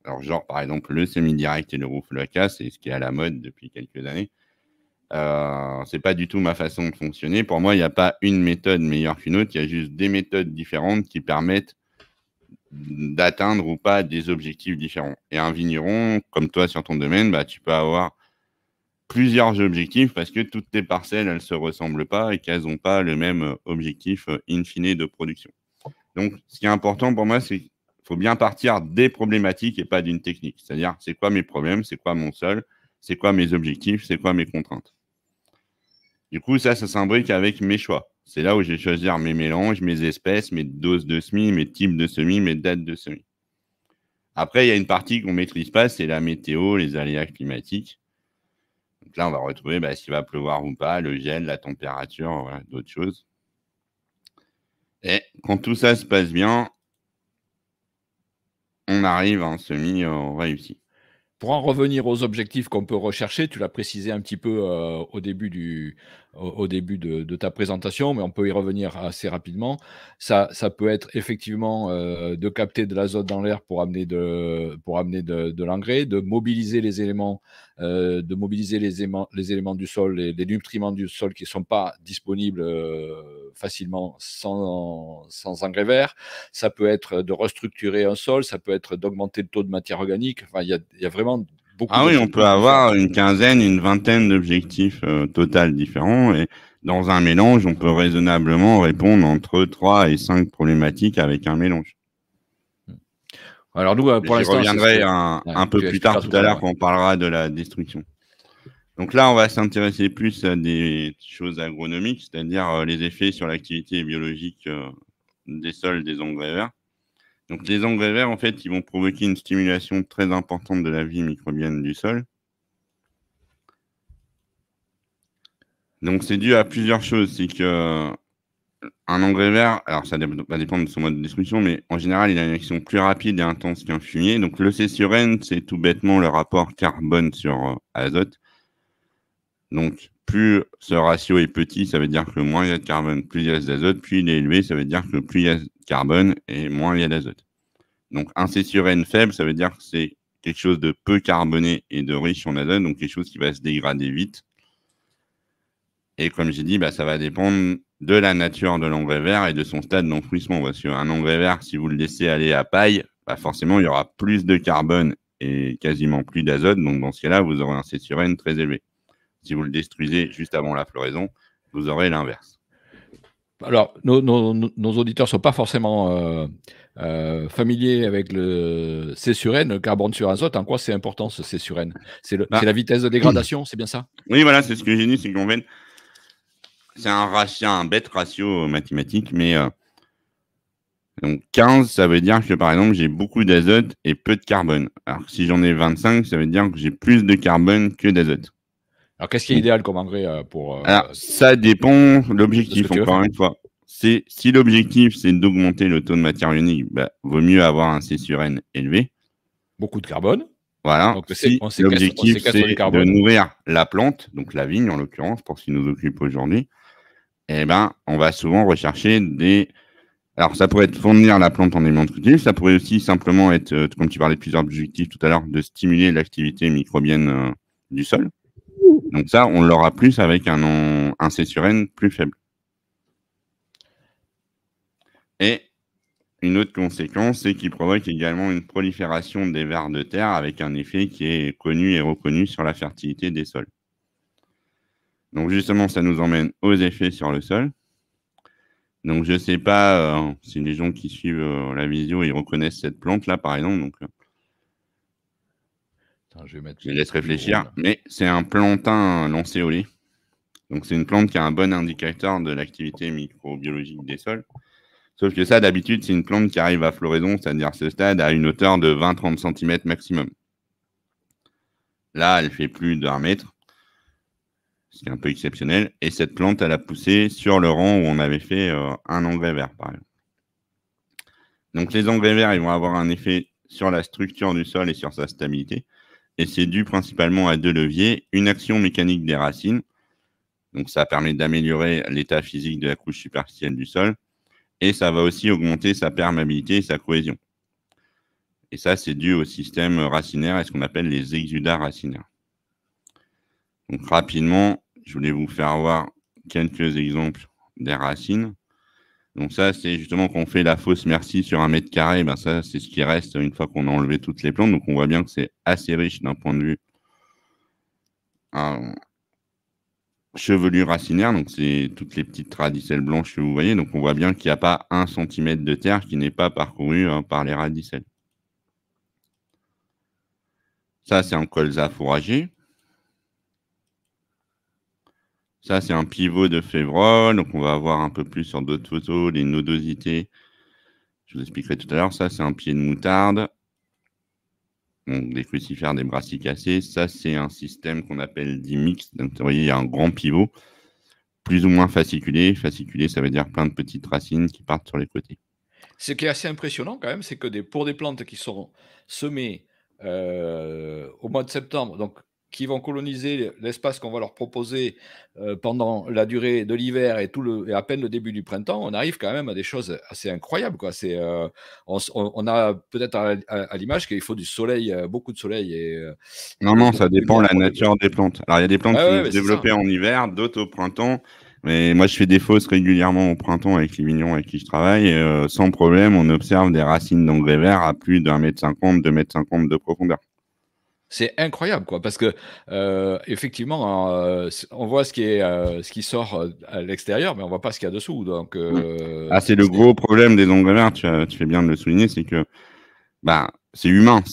Alors genre par exemple le semi-direct et le rouflaca, c'est ce qui est à la mode depuis quelques années. C'est pas du tout ma façon de fonctionner. Pour moi, il n'y a pas une méthode meilleure qu'une autre. Il y a juste des méthodes différentes qui permettent d'atteindre ou pas des objectifs différents. Et un vigneron, comme toi sur ton domaine, bah, tu peux avoir plusieurs objectifs parce que toutes tes parcelles, elles ne se ressemblent pas et qu'elles n'ont pas le même objectif in fine de production. Donc, ce qui est important pour moi, c'est qu'il faut bien partir des problématiques et pas d'une technique. C'est-à-dire, c'est quoi mes problèmes, c'est quoi mon sol, c'est quoi mes objectifs, c'est quoi mes contraintes. Du coup, ça s'imbrique avec mes choix. C'est là où je vais choisir mes mélanges, mes espèces, mes doses de semis, mes types de semis, mes dates de semis. Après, il y a une partie qu'on ne maîtrise pas, c'est la météo, les aléas climatiques. Donc là, on va retrouver s'il va pleuvoir ou pas, le gel, la température, voilà, d'autres choses. Et quand tout ça se passe bien, on arrive à un semis réussi. Pour en revenir aux objectifs qu'on peut rechercher, tu l'as précisé un petit peu, au début de ta présentation, mais on peut y revenir assez rapidement. Ça peut être effectivement, de capter de l'azote dans l'air pour amener de l'engrais, de mobiliser les éléments du sol, les nutriments du sol qui ne sont pas disponibles, facilement sans engrais verts. Ça peut être de restructurer un sol, ça peut être d'augmenter le taux de matière organique. Enfin, il y a vraiment beaucoup Ah oui, on peut d'objectifs différents. avoir une quinzaine, une vingtaine d'objectifs total différents. Et dans un mélange, on peut raisonnablement répondre entre 3 et 5 problématiques avec un mélange. Alors nous, pour J'y l'instant, c'est ce que reviendrai ouais, un peu tu plus tard expliqueras tout tout à à l'heure, l'heure ouais. quand on parlera de la destruction. Donc là, on va s'intéresser plus à des choses agronomiques, c'est-à-dire les effets sur l'activité biologique des sols des engrais verts. Donc les engrais verts, en fait, ils vont provoquer une stimulation très importante de la vie microbienne du sol. Donc c'est dû à plusieurs choses. C'est que un engrais vert, alors ça va dépendre de son mode de destruction, mais en général, il a une action plus rapide et intense qu'un fumier. Donc le C sur N, c'est tout bêtement le rapport carbone sur azote. Donc plus ce ratio est petit, ça veut dire que moins il y a de carbone, plus il y a d'azote. Plus il est élevé, ça veut dire que plus il y a de carbone et moins il y a d'azote. Donc un C sur N faible, ça veut dire que c'est quelque chose de peu carboné et de riche en azote, donc quelque chose qui va se dégrader vite. Et comme j'ai dit, ça va dépendre de la nature de l'engrais vert et de son stade d'enfouissement. Parce qu'un engrais vert, si vous le laissez aller à paille, forcément, il y aura plus de carbone et quasiment plus d'azote. Donc, dans ce cas-là, vous aurez un C sur N très élevé. Si vous le détruisez juste avant la floraison, vous aurez l'inverse. Alors, nos auditeurs ne sont pas forcément familiers avec le C sur N, le carbone sur azote. En quoi c'est important ce C sur N? C'est Bah, la vitesse de dégradation, c'est bien ça? oui, voilà, c'est ce que j'ai dit, c'est qu'en fait, c'est un bête ratio mathématique, mais donc 15, ça veut dire que, par exemple, j'ai beaucoup d'azote et peu de carbone. Alors que si j'en ai 25, ça veut dire que j'ai plus de carbone que d'azote. Alors, qu'est-ce qui est Donc, idéal comme engrais pour alors, ça dépend de de ce que l'objectif, tu veux encore faire? une fois. Si l'objectif, c'est d'augmenter le taux de matière ionique, bah, vaut mieux avoir un C sur N élevé. Beaucoup de carbone, Voilà. donc Si on l'objectif, séquestre du c'est de carbone. nourrir la plante, donc la vigne en l'occurrence, pour ce qui nous occupe aujourd'hui, eh ben, on va souvent rechercher des. Alors, ça pourrait être fournir la plante en éléments nutritifs, ça pourrait aussi simplement être, comme tu parlais de plusieurs objectifs tout à l'heure, de stimuler l'activité microbienne du sol. Donc ça, on l'aura plus avec un C sur N plus faible. Et une autre conséquence, c'est qu'il provoque également une prolifération des vers de terre avec un effet qui est connu et reconnu sur la fertilité des sols. Donc justement, ça nous emmène aux effets sur le sol. Donc je ne sais pas si les gens qui suivent la visio, ils reconnaissent cette plante-là, par exemple. Donc Attends, je vais mettre je les laisse plus gros réfléchir. là. Mais c'est un plantain lancéolé. Donc c'est une plante qui a un bon indicateur de l'activité microbiologique des sols. Sauf que ça, d'habitude, c'est une plante qui arrive à floraison, c'est-à-dire ce stade, à une hauteur de 20-30 cm maximum. Là, elle fait plus d'1 mètre, ce qui est un peu exceptionnel. Et cette plante, elle a poussé sur le rang où on avait fait un engrais vert, par exemple. Donc les engrais verts, ils vont avoir un effet sur la structure du sol et sur sa stabilité. Et c'est dû principalement à deux leviers. Une action mécanique des racines. Donc ça permet d'améliorer l'état physique de la couche superficielle du sol. Et ça va aussi augmenter sa perméabilité et sa cohésion. Et ça, c'est dû au système racinaire et ce qu'on appelle les exudats racinaires. Donc rapidement, je voulais vous faire voir quelques exemples des racines. Donc ça, c'est justement qu'on fait la fausse merci sur 1 m². Ben ça, c'est ce qui reste une fois qu'on a enlevé toutes les plantes. Donc on voit bien que c'est assez riche d'un point de vue chevelure racinaire. Donc c'est toutes les petites radicelles blanches que vous voyez. Donc on voit bien qu'il n'y a pas 1 cm de terre qui n'est pas parcouru par les radicelles. Ça, c'est un colza fourragé. Ça, c'est un pivot de févrole. Donc, on va avoir un peu plus sur d'autres photos, les nodosités. Je vous expliquerai tout à l'heure. Ça, c'est un pied de moutarde. Donc, des crucifères, des brassicacées. Ça, c'est un système qu'on appelle dimix. Donc, vous voyez, il y a un grand pivot, plus ou moins fasciculé. Fasciculé, ça veut dire plein de petites racines qui partent sur les côtés. Ce qui est assez impressionnant quand même, c'est que pour des plantes qui sont semées au mois de septembre, donc qui vont coloniser l'espace qu'on va leur proposer pendant la durée de l'hiver et à peine le début du printemps, on arrive quand même à des choses assez incroyables, quoi. On a peut-être à l'image qu'il faut du soleil, beaucoup de soleil Non, non, ça beaucoup de dépend de lumière la nature des plantes. Alors, il y a des plantes ouais, qui ouais, vont se mais c'est ça. développer en hiver, d'autres au printemps. Mais moi, je fais des fosses régulièrement au printemps avec les vignerons avec qui je travaille. Et, sans problème, on observe des racines d'engrais vert à plus d'1,50 m, 2,50 m de profondeur. C'est incroyable quoi, parce que, effectivement, on voit ce qui sort, à l'extérieur, mais on voit pas ce qu'il y a dessous, donc Mmh. Ah, c'est le gros problème des engrais verts, tu fais bien de le souligner, c'est que, bah, c'est humain,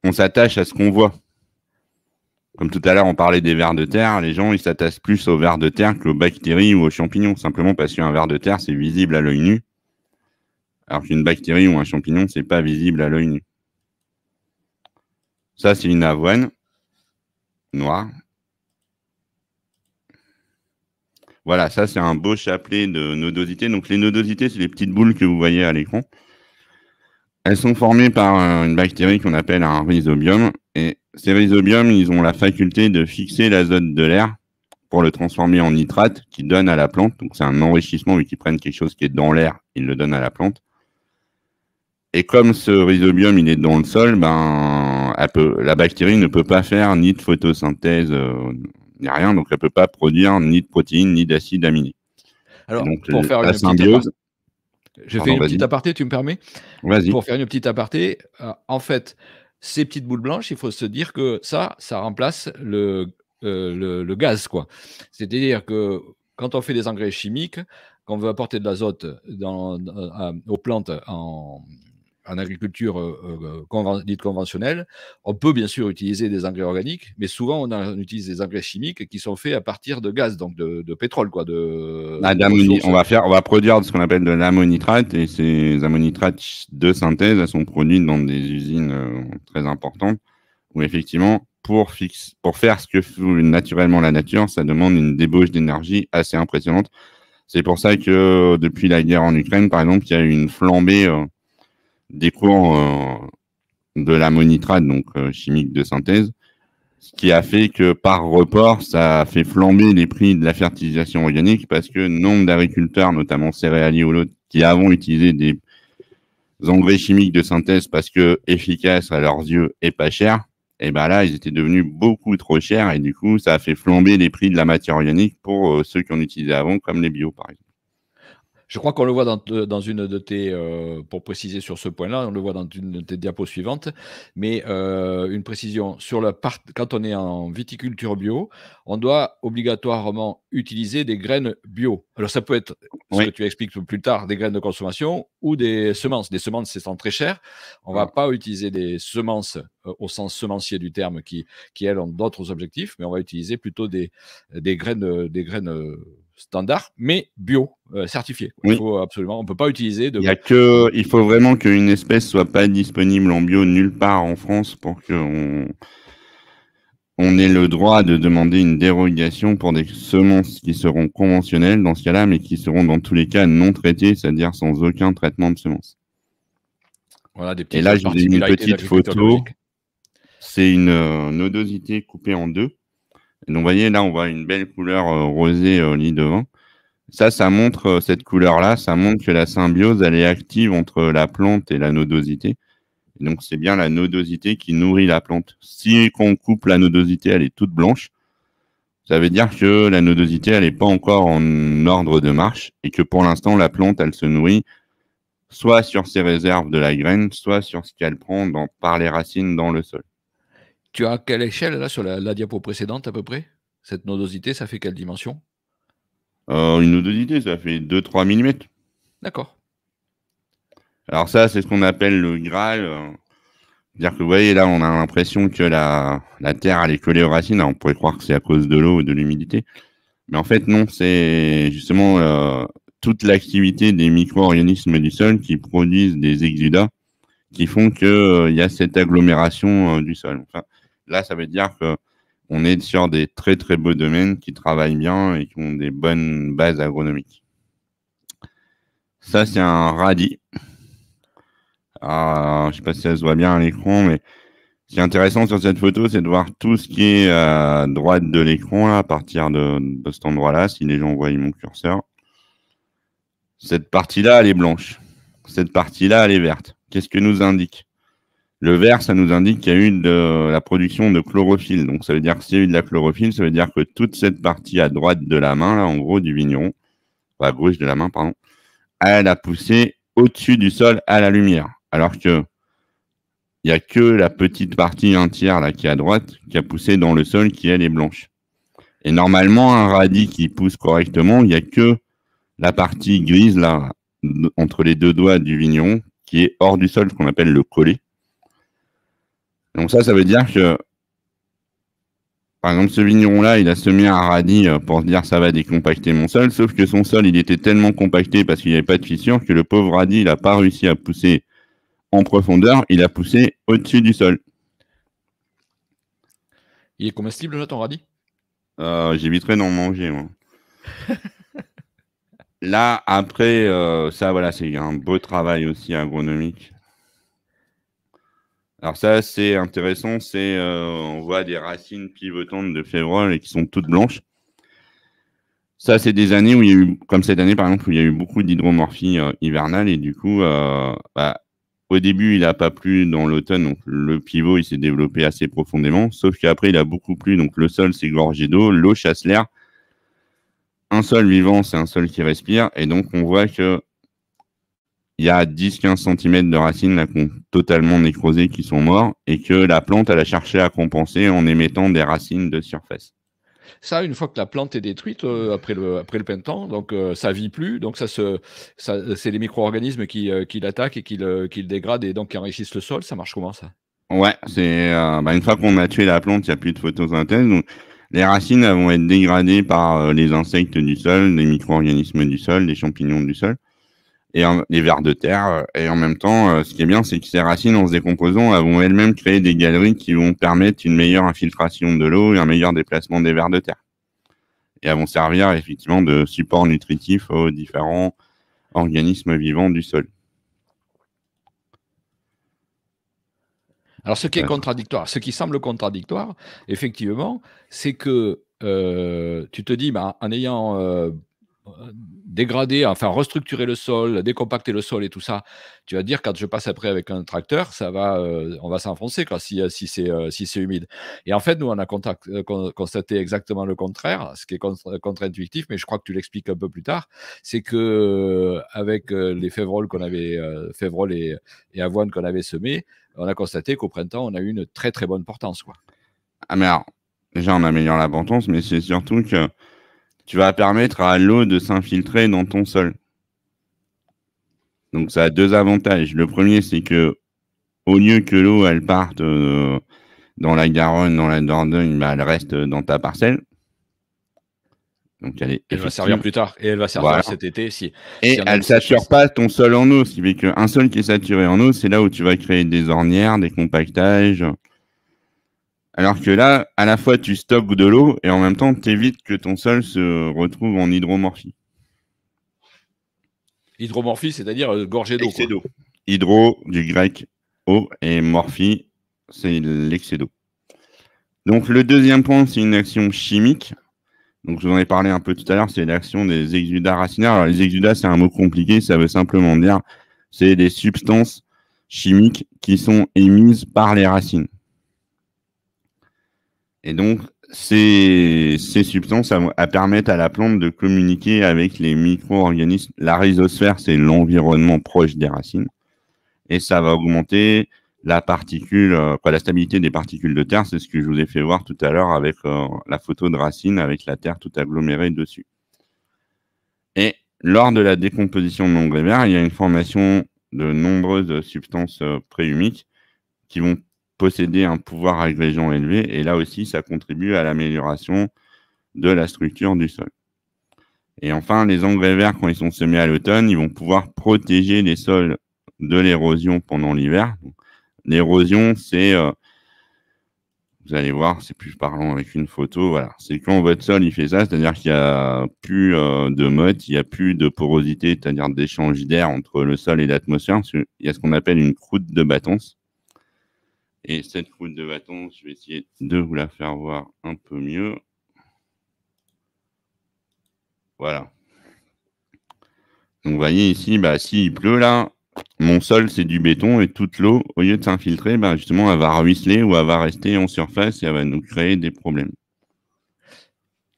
on s'attache à ce qu'on voit. Comme tout à l'heure, on parlait des vers de terre, les gens, ils s'attachent plus aux vers de terre qu'aux bactéries ou aux champignons, simplement parce qu'un ver de terre, c'est visible à l'œil nu, alors qu'une bactérie ou un champignon, c'est pas visible à l'œil nu. Ça, c'est une avoine noire. Voilà, ça, c'est un beau chapelet de nodosités. Donc, les nodosités, c'est les petites boules que vous voyez à l'écran. Elles sont formées par une bactérie qu'on appelle un rhizobium. Et ces rhizobiums, ils ont la faculté de fixer l'azote de l'air pour le transformer en nitrate qui donne à la plante. Donc, c'est un enrichissement, vu qu'ils prennent quelque chose qui est dans l'air, ils le donnent à la plante. Et comme ce rhizobium, il est dans le sol, la bactérie ne peut pas faire ni de photosynthèse, ni rien. Donc, elle ne peut pas produire ni de protéines, ni d'acides aminés. Et alors donc, pour faire la une petite symbiose. je fais Pardon, une petite vas-y. aparté, tu me permets? Vas-y. Pour faire une petite aparté, en fait, ces petites boules blanches, il faut se dire que ça remplace le gaz, quoi. C'est-à-dire que quand on fait des engrais chimiques, quand on veut apporter de l'azote aux plantes en agriculture dite conventionnelle, on peut bien sûr utiliser des engrais organiques, mais souvent on utilise des engrais chimiques qui sont faits à partir de gaz, donc de pétrole, quoi, de ressources. On va produire ce qu'on appelle de l'ammonitrate, et ces ammonitrates de synthèse, elles sont produites dans des usines très importantes, où effectivement, pour faire ce que fait naturellement la nature, ça demande une débauche d'énergie assez impressionnante. C'est pour ça que depuis la guerre en Ukraine, par exemple, il y a eu une flambée des cours de l'ammonitrate, donc chimique de synthèse, ce qui a fait que par report, ça a fait flamber les prix de la fertilisation organique parce que nombre d'agriculteurs, notamment céréaliers ou l'autre, qui avant utilisé des engrais chimiques de synthèse parce que efficaces à leurs yeux et pas chers, et ben là, ils étaient devenus beaucoup trop chers et du coup, ça a fait flamber les prix de la matière organique pour ceux qui en utilisaient avant, comme les bio, par exemple. Je crois qu'on le voit dans une de tes, pour préciser sur ce point-là, on le voit dans une de tes diapos suivantes, mais une précision sur quand on est en viticulture bio, on doit obligatoirement utiliser des graines bio. Alors ça peut être, ce que tu expliques plus tard, des graines de consommation ou des semences. Des semences, c'est très cher. On ne va pas utiliser des semences au sens semencier du terme qui elles, ont d'autres objectifs, mais on va utiliser plutôt des graines standard, mais bio, certifié. Oui. On peut pas utiliser il faut vraiment qu'une espèce soit pas disponible en bio nulle part en France pour qu'on ait le droit de demander une dérogation pour des semences qui seront conventionnelles dans ce cas-là, mais qui seront dans tous les cas non traitées, c'est-à-dire sans aucun traitement de semences. Voilà, des petites. Et là, je vous ai mis une petite photo. C'est une nodosité coupée en deux. Et donc, vous voyez, là, on voit une belle couleur rosée au lit devant. Ça montre, cette couleur-là, ça montre que la symbiose, elle est active entre la plante et la nodosité. Et donc, c'est bien la nodosité qui nourrit la plante. Si on coupe la nodosité, elle est toute blanche, ça veut dire que la nodosité, elle n'est pas encore en ordre de marche et que pour l'instant, la plante, elle se nourrit soit sur ses réserves de la graine, soit sur ce qu'elle prend par les racines dans le sol. Tu as quelle échelle, là, sur la diapo précédente, à peu près? Cette nodosité, ça fait quelle dimension? Une nodosité, ça fait 2-3 mm. D'accord. Alors ça, c'est ce qu'on appelle le Graal. C'est-à-dire que vous voyez, là, on a l'impression que la terre, elle est collée aux racines. Alors, on pourrait croire que c'est à cause de l'eau ou de l'humidité. Mais en fait, non, c'est justement toute l'activité des micro-organismes du sol qui produisent des exudats qui font qu'il y a cette agglomération du sol. Enfin, là, ça veut dire qu'on est sur des très, très beaux domaines qui travaillent bien et qui ont des bonnes bases agronomiques. Ça, c'est un radis. Je ne sais pas si ça se voit bien à l'écran, mais ce qui est intéressant sur cette photo, c'est de voir tout ce qui est à droite de l'écran, à partir de cet endroit-là, si les gens voient mon curseur. Cette partie-là, elle est blanche. Cette partie-là, elle est verte. Qu'est-ce que nous indique? Le vert, ça nous indique qu'il y a eu de la production de chlorophylle. Donc, ça veut dire que s'il y a eu de la chlorophylle, ça veut dire que toute cette partie à droite de la main, là, en gros, du vigneron, à gauche de la main, pardon, elle a poussé au-dessus du sol à la lumière. Alors que il n'y a que la petite partie entière là qui est à droite qui a poussé dans le sol qui elle est blanche. Et normalement, un radis qui pousse correctement, il n'y a que la partie grise là entre les deux doigts du vigneron qui est hors du sol, ce qu'on appelle le collet. Donc ça veut dire que, par exemple, ce vigneron-là, il a semé un radis pour se dire ça va décompacter mon sol, sauf que son sol, il était tellement compacté parce qu'il n'y avait pas de fissure que le pauvre radis, il n'a pas réussi à pousser en profondeur, il a poussé au-dessus du sol. Il est comestible, là, ton radis? J'éviterai d'en manger, moi. Là, après, ça, voilà, c'est un beau travail aussi agronomique. Alors ça, c'est intéressant, on voit des racines pivotantes de févrole et qui sont toutes blanches. Ça, c'est des années où il y a eu, comme cette année par exemple, où il y a eu beaucoup d'hydromorphie hivernale et du coup, au début, il n'a pas plu dans l'automne, donc le pivot, il s'est développé assez profondément, sauf qu'après, il a beaucoup plu, donc le sol s'est gorgé d'eau, l'eau chasse l'air. Un sol vivant, c'est un sol qui respire, et donc on voit que il y a 10-15 cm de racines là, qui ont totalement nécrosé, qui sont morts, et que la plante, elle a cherché à compenser en émettant des racines de surface. Ça, une fois que la plante est détruite, après le printemps, donc ça vit plus, donc c'est les micro-organismes qui l'attaquent et qui le dégradent et donc qui enrichissent le sol. Ça marche comment ça? Ouais, une fois qu'on a tué la plante, il n'y a plus de photosynthèse. Donc, les racines elles vont être dégradées par les insectes du sol, les micro-organismes du sol, les champignons du sol, et les vers de terre. Et en même temps, ce qui est bien, c'est que ces racines, en se décomposant, elles vont elles-mêmes créer des galeries qui vont permettre une meilleure infiltration de l'eau et un meilleur déplacement des vers de terre. Et elles vont servir effectivement de support nutritif aux différents organismes vivants du sol. Alors, ce qui est contradictoire, ce qui semble contradictoire, effectivement, c'est que tu te dis, bah, en ayant dégradé, enfin restructuré le sol, décompacter le sol et tout ça, tu vas dire quand je passe après avec un tracteur, on va s'enfoncer quoi, si c'est humide. Et en fait, nous, on a constaté exactement le contraire, ce qui est contre-intuitif, mais je crois que tu l'expliques un peu plus tard. C'est que avec les févroles févroles et avoine qu'on avait semées, on a constaté qu'au printemps, on a eu une très très bonne portance, quoi. Ah mais alors, déjà on améliore la portance, mais c'est surtout que tu vas permettre à l'eau de s'infiltrer dans ton sol. Donc ça a deux avantages. Le premier, c'est que au lieu que l'eau elle parte dans la Garonne, dans la Dordogne, bah, elle reste dans ta parcelle. Donc elle est Elle va servir plus tard et elle va servir voilà. cet été et elle ne sature pas ton sol en eau, ce qui fait qu'un sol qui est saturé en eau, c'est là où tu vas créer des ornières, des compactages. Alors que là, à la fois, tu stockes de l'eau et en même temps, tu évites que ton sol se retrouve en hydromorphie. Hydromorphie, c'est-à-dire gorgée d'eau. Excès d'eau. Hydro, du grec eau, et morphie, c'est l'excès d'eau. Donc, le deuxième point, c'est une action chimique. Donc, je vous en ai parlé un peu tout à l'heure, c'est l'action des exudats racinaires. Alors, les exudats, c'est un mot compliqué, ça veut simplement dire c'est des substances chimiques qui sont émises par les racines. Et donc, ces substances permettent à la plante de communiquer avec les micro-organismes. La rhizosphère, c'est l'environnement proche des racines. Et ça va augmenter la stabilité des particules de terre. C'est ce que je vous ai fait voir tout à l'heure avec la photo de racine avec la terre toute agglomérée dessus. Et lors de la décomposition de l'engrais vert, il y a une formation de nombreuses substances préhumiques qui vont posséder un pouvoir agrégeant élevé. Et là aussi, ça contribue à l'amélioration de la structure du sol. Et enfin, les engrais verts, quand ils sont semés à l'automne, ils vont pouvoir protéger les sols de l'érosion pendant l'hiver. L'érosion, c'est, vous allez voir, c'est plus parlant avec une photo, voilà. C'est quand votre sol, il fait ça, c'est-à-dire qu'il n'y a plus de motte, il n'y a plus de porosité, c'est-à-dire d'échange d'air entre le sol et l'atmosphère. Il y a ce qu'on appelle une croûte de Battens. Et cette croûte de Battens, je vais essayer de vous la faire voir un peu mieux. Voilà. Donc, vous voyez ici, s'il pleut là, mon sol, c'est du béton et toute l'eau, au lieu de s'infiltrer, justement, elle va ruisseler ou elle va rester en surface et elle va nous créer des problèmes.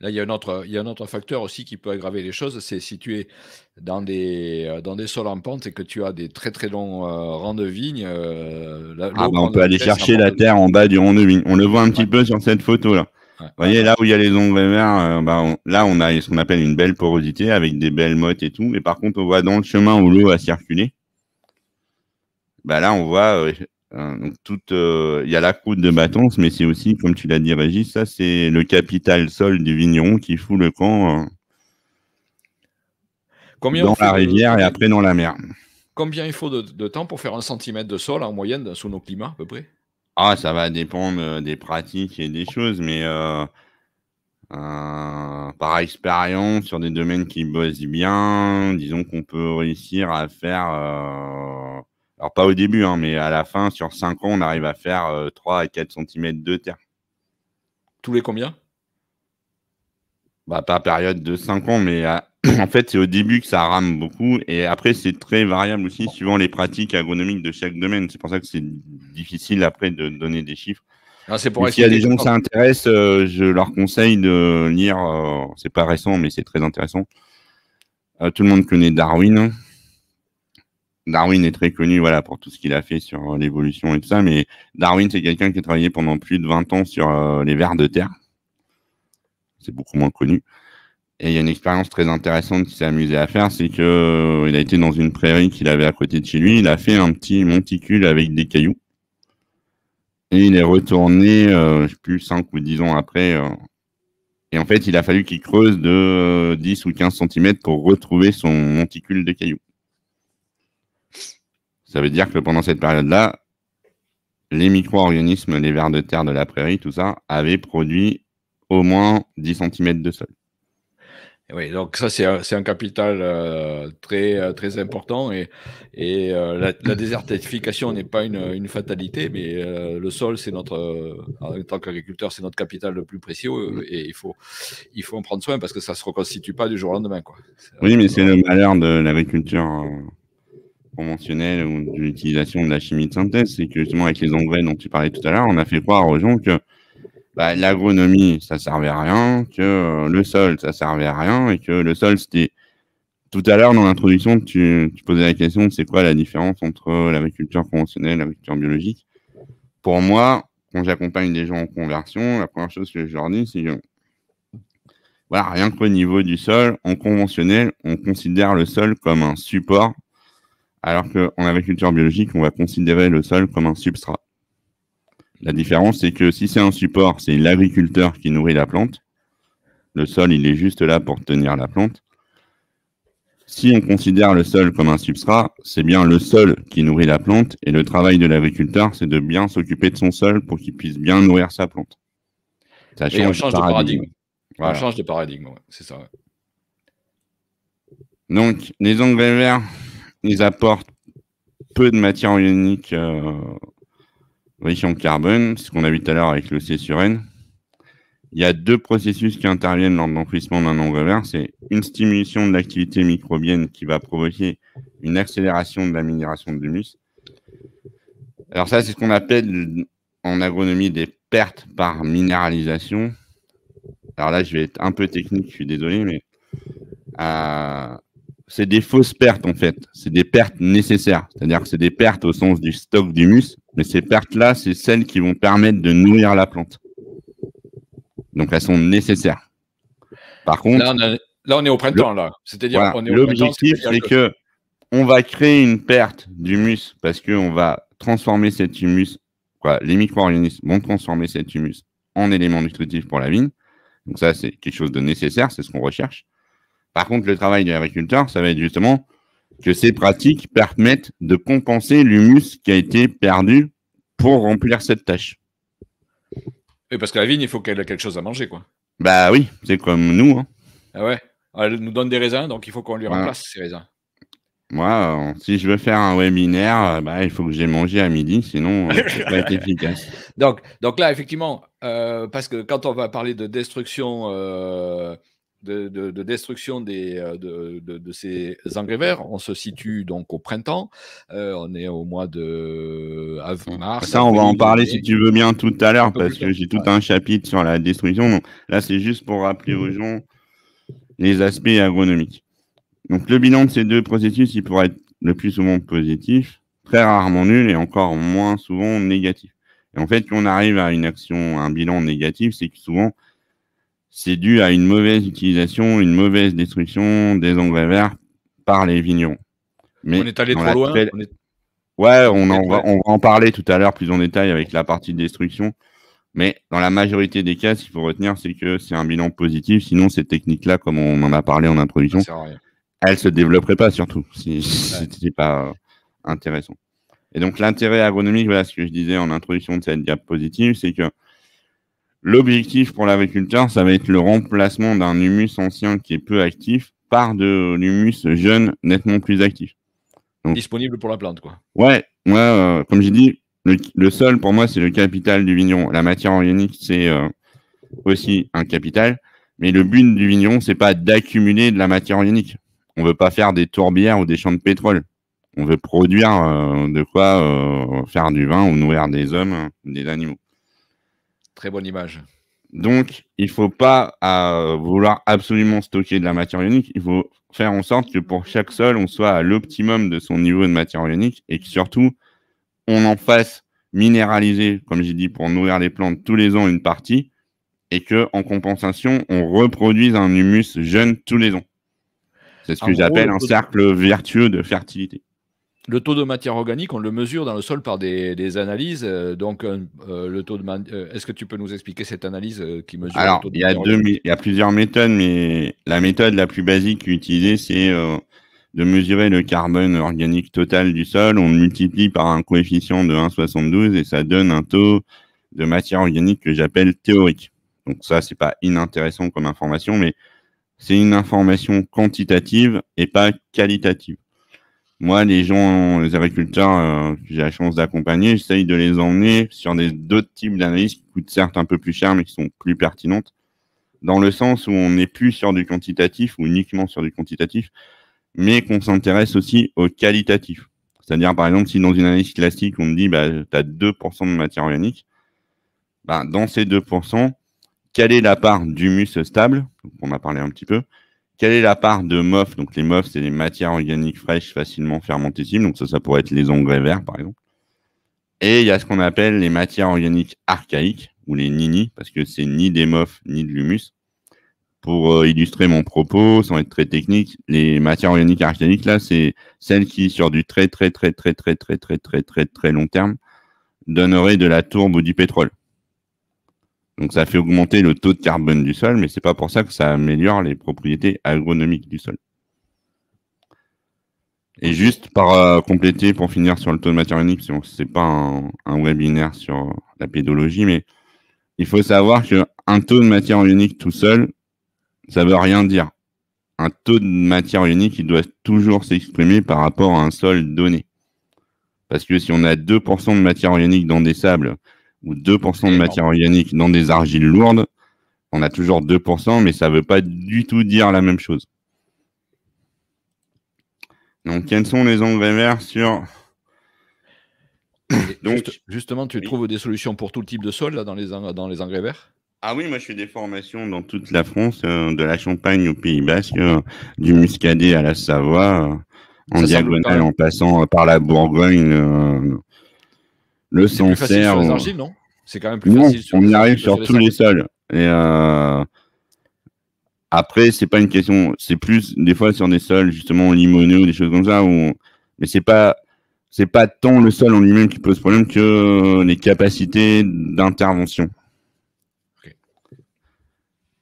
Là, il y a un autre facteur aussi qui peut aggraver les choses, c'est si tu es dans des sols en pente et que tu as des très très longs rangs de vignes. On peut aller chercher la terre en bas du rang de vigne. On le voit un petit peu sur cette photo-là. Vous voyez, là où il y a les engrais verts, là, on a ce qu'on appelle une belle porosité avec des belles mottes et tout. Et par contre, on voit dans le chemin où l'eau a circulé, là, on voit il y a la croûte de Battens, mais c'est aussi, comme tu l'as dit, Régis, ça, c'est le capital sol du vigneron qui fout le camp dans la rivière et après dans la mer. Combien il faut de temps pour faire 1 centimètre de sol en moyenne sous nos climats, à peu près? Ah, ça va dépendre des pratiques et des choses, mais par expérience, sur des domaines qui bossent bien, disons qu'on peut réussir à faire, alors pas au début, mais à la fin, sur 5 ans, on arrive à faire 3 à 4 cm de terre. Tous les combien? Pas période de 5 ans, mais en fait, c'est au début que ça rame beaucoup. Et après, c'est très variable aussi suivant les pratiques agronomiques de chaque domaine. C'est pour ça que c'est difficile après de donner des chiffres. S'il y a des gens qui s'intéressent, je leur conseille de lire, c'est pas récent, mais c'est très intéressant. Tout le monde connaît Darwin. Darwin est très connu pour tout ce qu'il a fait sur l'évolution et tout ça, mais Darwin, c'est quelqu'un qui a travaillé pendant plus de 20 ans sur les vers de terre. c'est beaucoup moins connu. Et il y a une expérience très intéressante qu'il s'est amusé à faire, c'est que il a été dans une prairie qu'il avait à côté de chez lui, il a fait un petit monticule avec des cailloux. Et il est retourné, je sais plus, 5 ou 10 ans après. Et en fait, il a fallu qu'il creuse de 10 ou 15 centimètres pour retrouver son monticule de cailloux. Ça veut dire que pendant cette période-là, les micro-organismes, les vers de terre de la prairie, tout ça, avaient produit au moins 10 centimètres de sol. Oui, donc ça, c'est un capital très important. Et la désertification n'est pas une fatalité, mais le sol, c'est en tant qu'agriculteur, c'est notre capital le plus précieux. Et il faut en prendre soin parce que ça ne se reconstitue pas du jour au lendemain, quoi. Oui, mais c'est le malheur de l'agriculture conventionnelle ou de l'utilisation de la chimie de synthèse. C'est que justement, avec les engrais dont tu parlais tout à l'heure, on a fait croire aux gens que l'agronomie, ça servait à rien, que le sol, ça servait à rien, et que le sol, c'était... Tout à l'heure, dans l'introduction, tu posais la question, c'est quoi la différence entre l'agriculture conventionnelle et l'agriculture biologique? Pour moi, quand j'accompagne des gens en conversion, la première chose que je leur dis, c'est que voilà, rien qu'au niveau du sol, en conventionnel, on considère le sol comme un support, alors qu'en agriculture biologique, on va considérer le sol comme un substrat. La différence, c'est que si c'est un support, c'est l'agriculteur qui nourrit la plante. Le sol, il est juste là pour tenir la plante. Si on considère le sol comme un substrat, c'est bien le sol qui nourrit la plante, et le travail de l'agriculteur, c'est de bien s'occuper de son sol pour qu'il puisse bien nourrir sa plante. Ça Et on change de paradigme. Voilà. On change de paradigme, ouais, c'est ça. Ouais. Donc, les engrais verts, ils apportent peu de matière organique riche en carbone, ce qu'on a vu tout à l'heure avec le C sur N. Il y a 2 processus qui interviennent lors de l'enfouissement d'un engrais vert. C'est une stimulation de l'activité microbienne qui va provoquer une accélération de la minéralisation de l'humus. Alors ça, c'est ce qu'on appelle en agronomie des pertes par minéralisation. Alors là, je vais être un peu technique, je suis désolé, mais c'est des fausses pertes en fait. C'est des pertes nécessaires. C'est-à-dire que c'est des pertes au sens du stock d'humus, mais ces pertes-là, c'est celles qui vont permettre de nourrir la plante. Donc, elles sont nécessaires. Par contre... Là, on est au printemps, là. C'est-à-dire, voilà, on est au printemps. L'objectif, c'est que on va créer une perte d'humus parce qu'on va transformer cet humus, les micro-organismes vont transformer cet humus en élément nutritif pour la vigne. Donc ça, c'est quelque chose de nécessaire, c'est ce qu'on recherche. Par contre, le travail de l'agriculteur, ça va être justement que ces pratiques permettent de compenser l'humus qui a été perdu pour remplir cette tâche. Oui, parce que la vigne, il faut qu'elle ait quelque chose à manger, quoi. Bah oui, c'est comme nous. Hein. Ah ouais. Elle nous donne des raisins, donc il faut qu'on lui remplace ces raisins. Moi, si je veux faire un webinaire, il faut que j'ai mangé à midi, sinon ça va pas être efficace. Donc là, effectivement, parce que quand on va parler de destruction, de destruction de ces engrais verts, on se situe donc au printemps. On est au mois de mars. Ça, on va en parler si tu veux bien tout à l'heure, parce que j'ai tout un chapitre sur la destruction. Donc là, c'est juste pour rappeler aux gens les aspects agronomiques. Donc, le bilan de ces 2 processus, il pourrait être le plus souvent positif, très rarement nul et encore moins souvent négatif. Et en fait, quand on arrive à une action, un bilan négatif, c'est que souvent, c'est dû à une mauvaise utilisation, une mauvaise destruction des engrais verts par les vignerons. Mais on est allé trop loin. Ouais, on va en parler tout à l'heure plus en détail avec la partie de destruction. Mais dans la majorité des cas, ce qu'il faut retenir, c'est que c'est un bilan positif. Sinon, ces techniques-là, comme on en a parlé en introduction, elles ne se développeraient pas surtout si c'était pas intéressant. Et donc, l'intérêt agronomique, voilà ce que je disais en introduction de cette diapositive, c'est que l'objectif pour l'agriculteur, ça va être le remplacement d'un humus ancien qui est peu actif par de l'humus jeune nettement plus actif. Donc, disponible pour la plante, quoi. Ouais, comme j'ai dit, le sol, pour moi, c'est le capital du vigneron. La matière organique, c'est aussi un capital. Mais le but du vigneron, c'est pas d'accumuler de la matière organique. On veut pas faire des tourbières ou des champs de pétrole. On veut produire de quoi faire du vin ou nourrir des hommes, des animaux. Très bonne image. Donc, il faut pas vouloir absolument stocker de la matière organique. Il faut faire en sorte que pour chaque sol, on soit à l'optimum de son niveau de matière organique et que surtout, on en fasse minéraliser, comme j'ai dit, pour nourrir les plantes tous les ans une partie et qu'en compensation, on reproduise un humus jeune tous les ans. C'est ce que j'appelle un cercle vertueux de fertilité. Le taux de matière organique, on le mesure dans le sol par des analyses. Le taux de est-ce que tu peux nous expliquer cette analyse qui mesure le taux de matière organique? Il y a plusieurs méthodes, mais la méthode la plus basique utilisée, c'est de mesurer le carbone organique total du sol. On le multiplie par un coefficient de 1,72 et ça donne un taux de matière organique que j'appelle théorique. Donc ça, c'est pas inintéressant comme information, mais c'est une information quantitative et pas qualitative. Moi, les agriculteurs que j'ai la chance d'accompagner, j'essaye de les emmener sur d'autres types d'analyses qui coûtent certes un peu plus cher, mais qui sont plus pertinentes, dans le sens où on n'est plus sur du quantitatif ou uniquement sur du quantitatif, mais qu'on s'intéresse aussi au qualitatif. C'est-à-dire, par exemple, si dans une analyse classique, on me dit tu as 2% de matière organique, dans ces 2%, quelle est la part d'humus stable? On a parlé un petit peu. Quelle est la part de MOF? Donc, les MOF, c'est les matières organiques fraîches facilement fermentescibles. Donc, ça pourrait être les engrais verts, par exemple. Et il y a ce qu'on appelle les matières organiques archaïques, ou les NINI, parce que c'est ni des MOF, ni de l'humus. Pour illustrer mon propos, sans être très technique, les matières organiques archaïques, là, c'est celles qui, sur du très long terme, donneraient de la tourbe ou du pétrole. Donc, ça fait augmenter le taux de carbone du sol, mais c'est pas pour ça que ça améliore les propriétés agronomiques du sol. Et juste par compléter, pour finir sur le taux de matière organique, c'est pas un webinaire sur la pédologie, mais il faut savoir qu'un taux de matière organique tout seul, ça veut rien dire. Un taux de matière organique, il doit toujours s'exprimer par rapport à un sol donné. Parce que si on a 2% de matière organique dans des sables, ou 2% de matière organique dans des argiles lourdes, on a toujours 2%, mais ça ne veut pas du tout dire la même chose. Donc, quels sont les engrais verts sur... Donc, justement, tu trouves des solutions pour tout le type de sol là, dans les engrais verts? Ah oui, moi je fais des formations dans toute la France, de la Champagne au Pays Basque, du Muscadet à la Savoie, en diagonale en passant par la Bourgogne, le Sancerre. C'est plus facile sur les argiles, non? C'est quand même plus facile sur les argiles. On y arrive sur tous les sols. Et après, c'est pas une question, c'est plus des fois sur des sols justement limoneux ou des choses comme ça, mais c'est pas tant le sol en lui-même qui pose problème que les capacités d'intervention. Okay.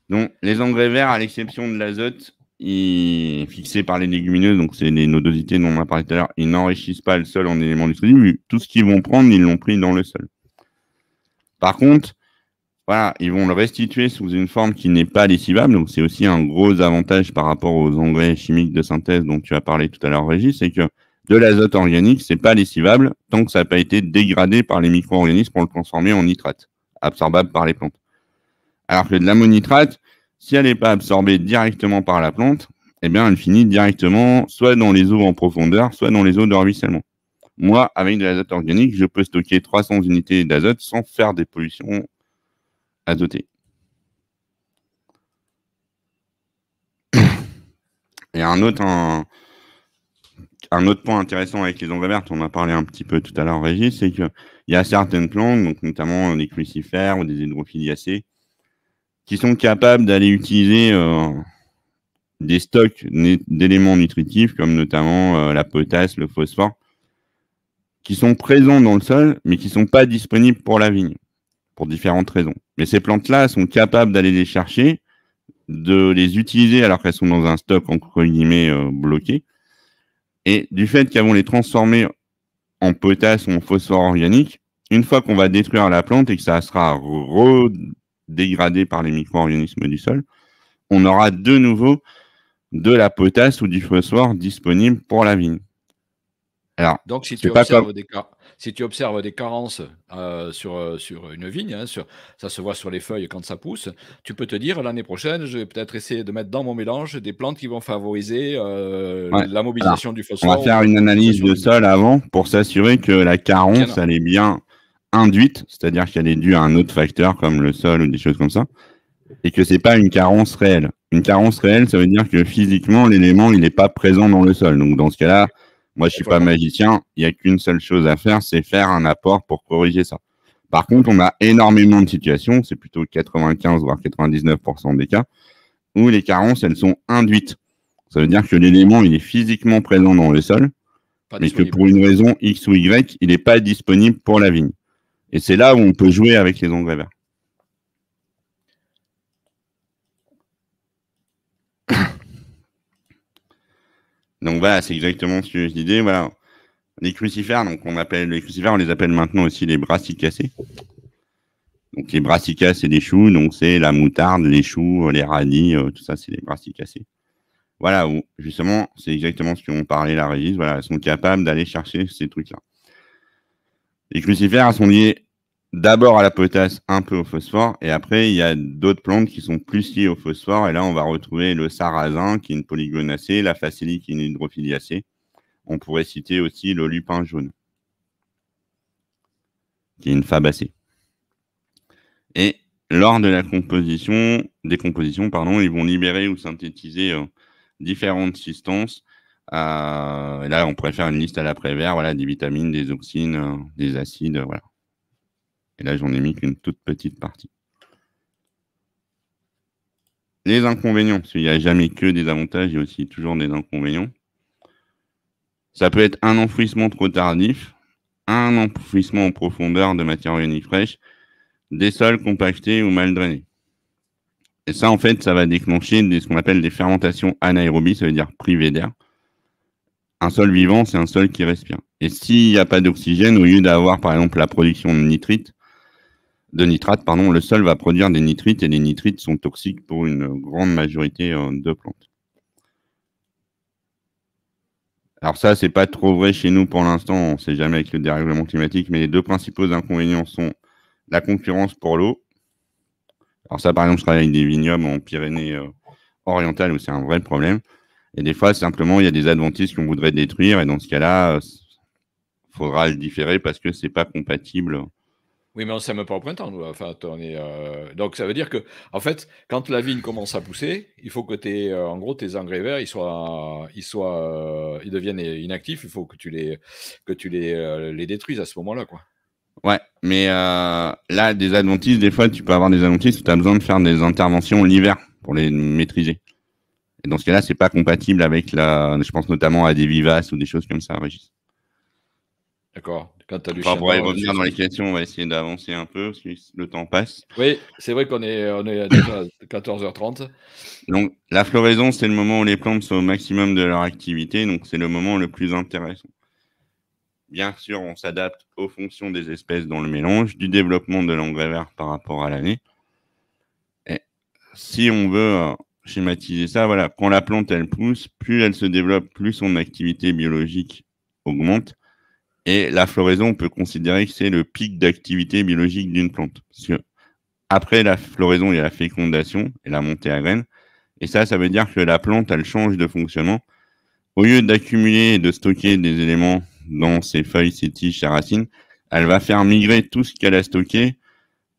Donc, les engrais verts, à l'exception de l'azote, fixés par les légumineuses, donc c'est les nodosités dont on a parlé tout à l'heure, ils n'enrichissent pas le sol en éléments nutritifs. Tout ce qu'ils vont prendre, ils l'ont pris dans le sol. Par contre, voilà, ils vont le restituer sous une forme qui n'est pas lessivable. Donc, c'est aussi un gros avantage par rapport aux engrais chimiques de synthèse dont tu as parlé tout à l'heure, Régis, c'est que de l'azote organique, c'est pas lessivable tant que ça n'a pas été dégradé par les micro-organismes pour le transformer en nitrate, absorbable par les plantes. Alors que de l'ammonitrate, si elle n'est pas absorbée directement par la plante, eh bien, elle finit directement soit dans les eaux en profondeur, soit dans les eaux de ruissellement. Moi, avec de l'azote organique, je peux stocker 300 unités d'azote sans faire des pollutions azotées. Et un autre point intéressant avec les engrais vertes, on en a parlé un petit peu tout à l'heure, Régis, c'est qu'il y a certaines plantes, donc notamment des crucifères ou des hydrophiliacées, qui sont capables d'aller utiliser des stocks d'éléments nutritifs, comme notamment la potasse, le phosphore, qui sont présents dans le sol, mais qui ne sont pas disponibles pour la vigne, pour différentes raisons. Mais ces plantes-là sont capables d'aller les chercher, de les utiliser alors qu'elles sont dans un stock, entre guillemets, bloqué. Et du fait qu'elles vont les transformer en potasse ou en phosphore organique, une fois qu'on va détruire la plante et que ça sera dégradé par les micro-organismes du sol, on aura de nouveau de la potasse ou du phosphore disponible pour la vigne. Alors, donc, si tu observes des carences sur une vigne, hein, ça se voit sur les feuilles quand ça pousse, tu peux te dire, l'année prochaine, je vais peut-être essayer de mettre dans mon mélange des plantes qui vont favoriser la mobilisation du phosphore. On va faire une analyse de sol avant pour s'assurer que la carence, elle est bien induite, c'est-à-dire qu'elle est due à un autre facteur comme le sol ou des choses comme ça, et que c'est pas une carence réelle. Une carence réelle, ça veut dire que physiquement, l'élément, il n'est pas présent dans le sol. Donc, dans ce cas-là, moi, je suis pas magicien. Il n'y a qu'une seule chose à faire, c'est faire un apport pour corriger ça. Par contre, on a énormément de situations, c'est plutôt 95 voire 99% des cas, où les carences, elles sont induites. Ça veut dire que l'élément, il est physiquement présent dans le sol, mais que pour une raison X ou Y, il n'est pas disponible pour la vigne. Et c'est là où on peut jouer avec les engrais verts. Donc voilà, c'est exactement ce que je disais. Voilà. Les crucifères, donc on les appelle maintenant aussi les brassicacées. Donc les brassicas, c'est des choux, donc c'est la moutarde, les choux, les radis, tout ça, c'est les brassicacées. Voilà, où justement, c'est exactement ce qu'on parlait la Régis. Voilà, elles sont capables d'aller chercher ces trucs-là. Les crucifères, elles sont liées d'abord à la potasse, un peu au phosphore, et après, il y a d'autres plantes qui sont plus liées au phosphore, et là, on va retrouver le sarrasin, qui est une polygonacée, la facélie, qui est une hydrophiliacée. On pourrait citer aussi le lupin jaune, qui est une fabacée. Et lors de la décomposition, ils vont libérer ou synthétiser différentes substances. Là, on pourrait faire une liste à l'après-vert, voilà, des vitamines, des oxynes, des acides, voilà. Et là, j'en ai mis qu'une toute petite partie. Les inconvénients, parce qu'il n'y a jamais que des avantages, il y a aussi toujours des inconvénients. Ça peut être un enfouissement trop tardif, un enfouissement en profondeur de matière organique fraîche, des sols compactés ou mal drainés. Et ça, en fait, ça va déclencher ce qu'on appelle des fermentations anaérobies, ça veut dire privées d'air. Un sol vivant, c'est un sol qui respire. Et s'il n'y a pas d'oxygène, au lieu d'avoir, par exemple, la production de nitrates, le sol va produire des nitrites, et les nitrites sont toxiques pour une grande majorité de plantes. Alors ça, c'est pas trop vrai chez nous pour l'instant, on ne sait jamais avec le dérèglement climatique, mais les deux principaux inconvénients sont la concurrence pour l'eau. Alors ça, par exemple, je travaille avec des vignobles en Pyrénées orientales où c'est un vrai problème. Et des fois, simplement, il y a des adventices qu'on voudrait détruire, et dans ce cas-là, il faudra le différer parce que c'est pas compatible. Oui, mais on ne sème pas au printemps, nous. Enfin, donc, ça veut dire que, en fait, quand la vigne commence à pousser, il faut que en gros, tes engrais verts, ils deviennent inactifs. Il faut que tu les détruises à ce moment-là, quoi. Ouais, mais là, des adventices, des fois, tu peux avoir des adventices où tu as besoin de faire des interventions l'hiver pour les maîtriser. Et dans ce cas-là, c'est pas compatible avec je pense notamment à des vivaces ou des choses comme ça, Régis. D'accord. Quand tu as du On pourra y revenir dans les questions, on va essayer d'avancer un peu, parce que le temps passe. Oui, c'est vrai qu'on est déjà à 14h30. Donc, la floraison, c'est le moment où les plantes sont au maximum de leur activité, donc c'est le moment le plus intéressant. Bien sûr, on s'adapte aux fonctions des espèces dans le mélange, du développement de l'engrais vert par rapport à l'année. Et si on veut schématiser ça, voilà, quand la plante, elle pousse, plus elle se développe, plus son activité biologique augmente. Et la floraison, on peut considérer que c'est le pic d'activité biologique d'une plante. Parce que après la floraison, il y a la fécondation et la montée à graines. Et ça veut dire que la plante, elle change de fonctionnement. Au lieu d'accumuler et de stocker des éléments dans ses feuilles, ses tiges, ses racines, elle va faire migrer tout ce qu'elle a stocké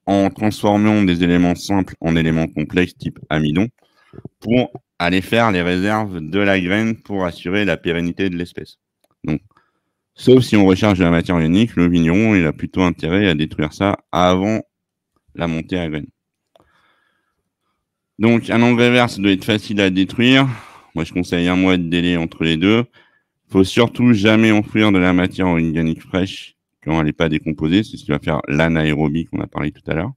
en transformant des éléments simples en éléments complexes type amidon pour aller faire les réserves de la graine pour assurer la pérennité de l'espèce. Donc, sauf si on recherche de la matière organique, le vigneron, il a plutôt intérêt à détruire ça avant la montée à graines. Donc, un engrais vert, ça doit être facile à détruire. Moi, je conseille 1 mois de délai entre les deux. Il faut surtout jamais enfouir de la matière organique fraîche quand elle n'est pas décomposée. C'est ce qui va faire l'anaérobie qu'on a parlé tout à l'heure.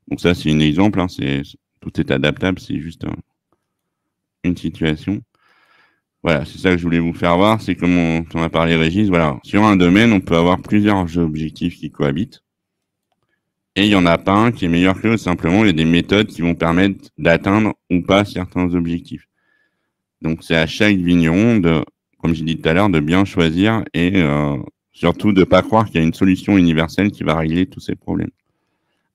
Donc ça, c'est un exemple. Tout est adaptable. C'est juste une situation. Voilà, c'est ça que je voulais vous faire voir. C'est comme on a parlé, Régis. Voilà, sur un domaine, on peut avoir plusieurs objectifs qui cohabitent. Et il n'y en a pas un qui est meilleur que l'autre. Simplement, il y a des méthodes qui vont permettre d'atteindre ou pas certains objectifs. Donc, c'est à chaque vigneron, comme j'ai dit tout à l'heure, de bien choisir et surtout de ne pas croire qu'il y a une solution universelle qui va régler tous ces problèmes.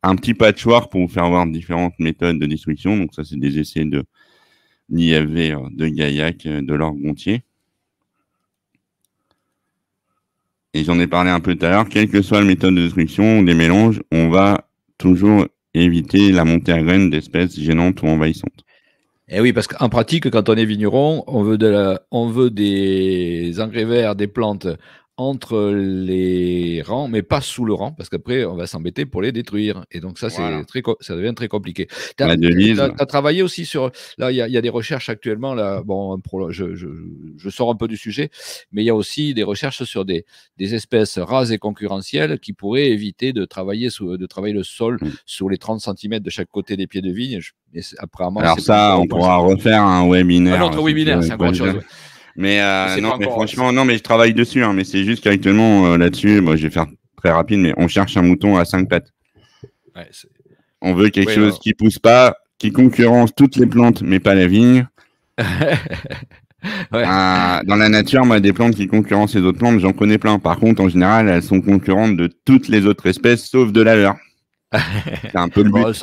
Un petit patchwork pour vous faire voir différentes méthodes de destruction. Donc, ça, c'est des essais de l'IFV de Gaillac, de Laure Gontier. Et j'en ai parlé un peu tout à l'heure. Quelle que soit la méthode de destruction ou des mélanges, on va toujours éviter la montée à graines d'espèces gênantes ou envahissantes. Et oui, parce qu'en pratique, quand on est vigneron, on veut des engrais verts, des plantes entre les rangs, mais pas sous le rang, parce qu'après, on va s'embêter pour les détruire. Et donc ça, Voilà. ça devient très compliqué. Tu La devise. as travaillé aussi sur... Là, il y a des recherches actuellement, là, bon, je sors un peu du sujet, mais il y a aussi des recherches sur des espèces rares et concurrentielles qui pourraient éviter de travailler le sol Mm. sur les 30 centimètres de chaque côté des pieds de vigne. Apparemment, Alors c'est pas ça, encore... on pourra refaire un Un webinaire autre si tu webinaire, veux, c'est encore autre chose, ouais. Mais Mais c'est non, pas mais encore... franchement, non, mais je travaille dessus, hein, mais c'est juste qu'actuellement, là-dessus, moi, je vais faire très rapide, mais on cherche un mouton à 5 pattes. Ouais, On veut quelque ouais, chose qui pousse pas, qui concurrence toutes les plantes, mais pas la vigne. ouais. Dans la nature, moi, des plantes qui concurrencent les autres plantes, j'en connais plein. Par contre, en général, elles sont concurrentes de toutes les autres espèces, sauf de la leur. C'est un peu le but. Bon,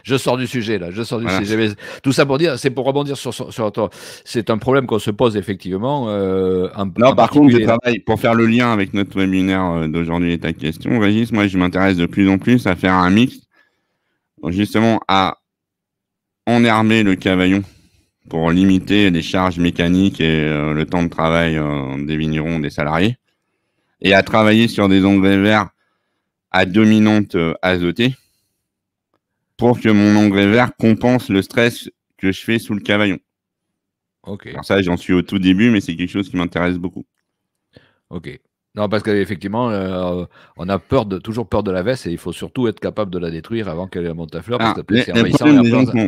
je sors du sujet, là. Je sors du Voilà. sujet. Mais tout ça pour dire, c'est pour rebondir sur toi. C'est un problème qu'on se pose effectivement. Non, En par contre, je particulier, là. travaille pour faire le lien avec notre webinaire d'aujourd'hui et ta question, Régis. Moi, je m'intéresse de plus en plus à faire un mix, justement, à enherber le cavaillon pour limiter les charges mécaniques et le temps de travail des vignerons, des salariés, et à travailler sur des engrais verts à dominante azotée pour que mon engrais vert compense le stress que je fais sous le cavaillon. Ok. Alors ça, j'en suis au tout début, mais c'est quelque chose qui m'intéresse beaucoup. Ok. Non, parce qu'effectivement, on a toujours peur de la veste et il faut surtout être capable de la détruire avant qu'elle monte à fleur, parce qu'après, c'est Le envahissant. problème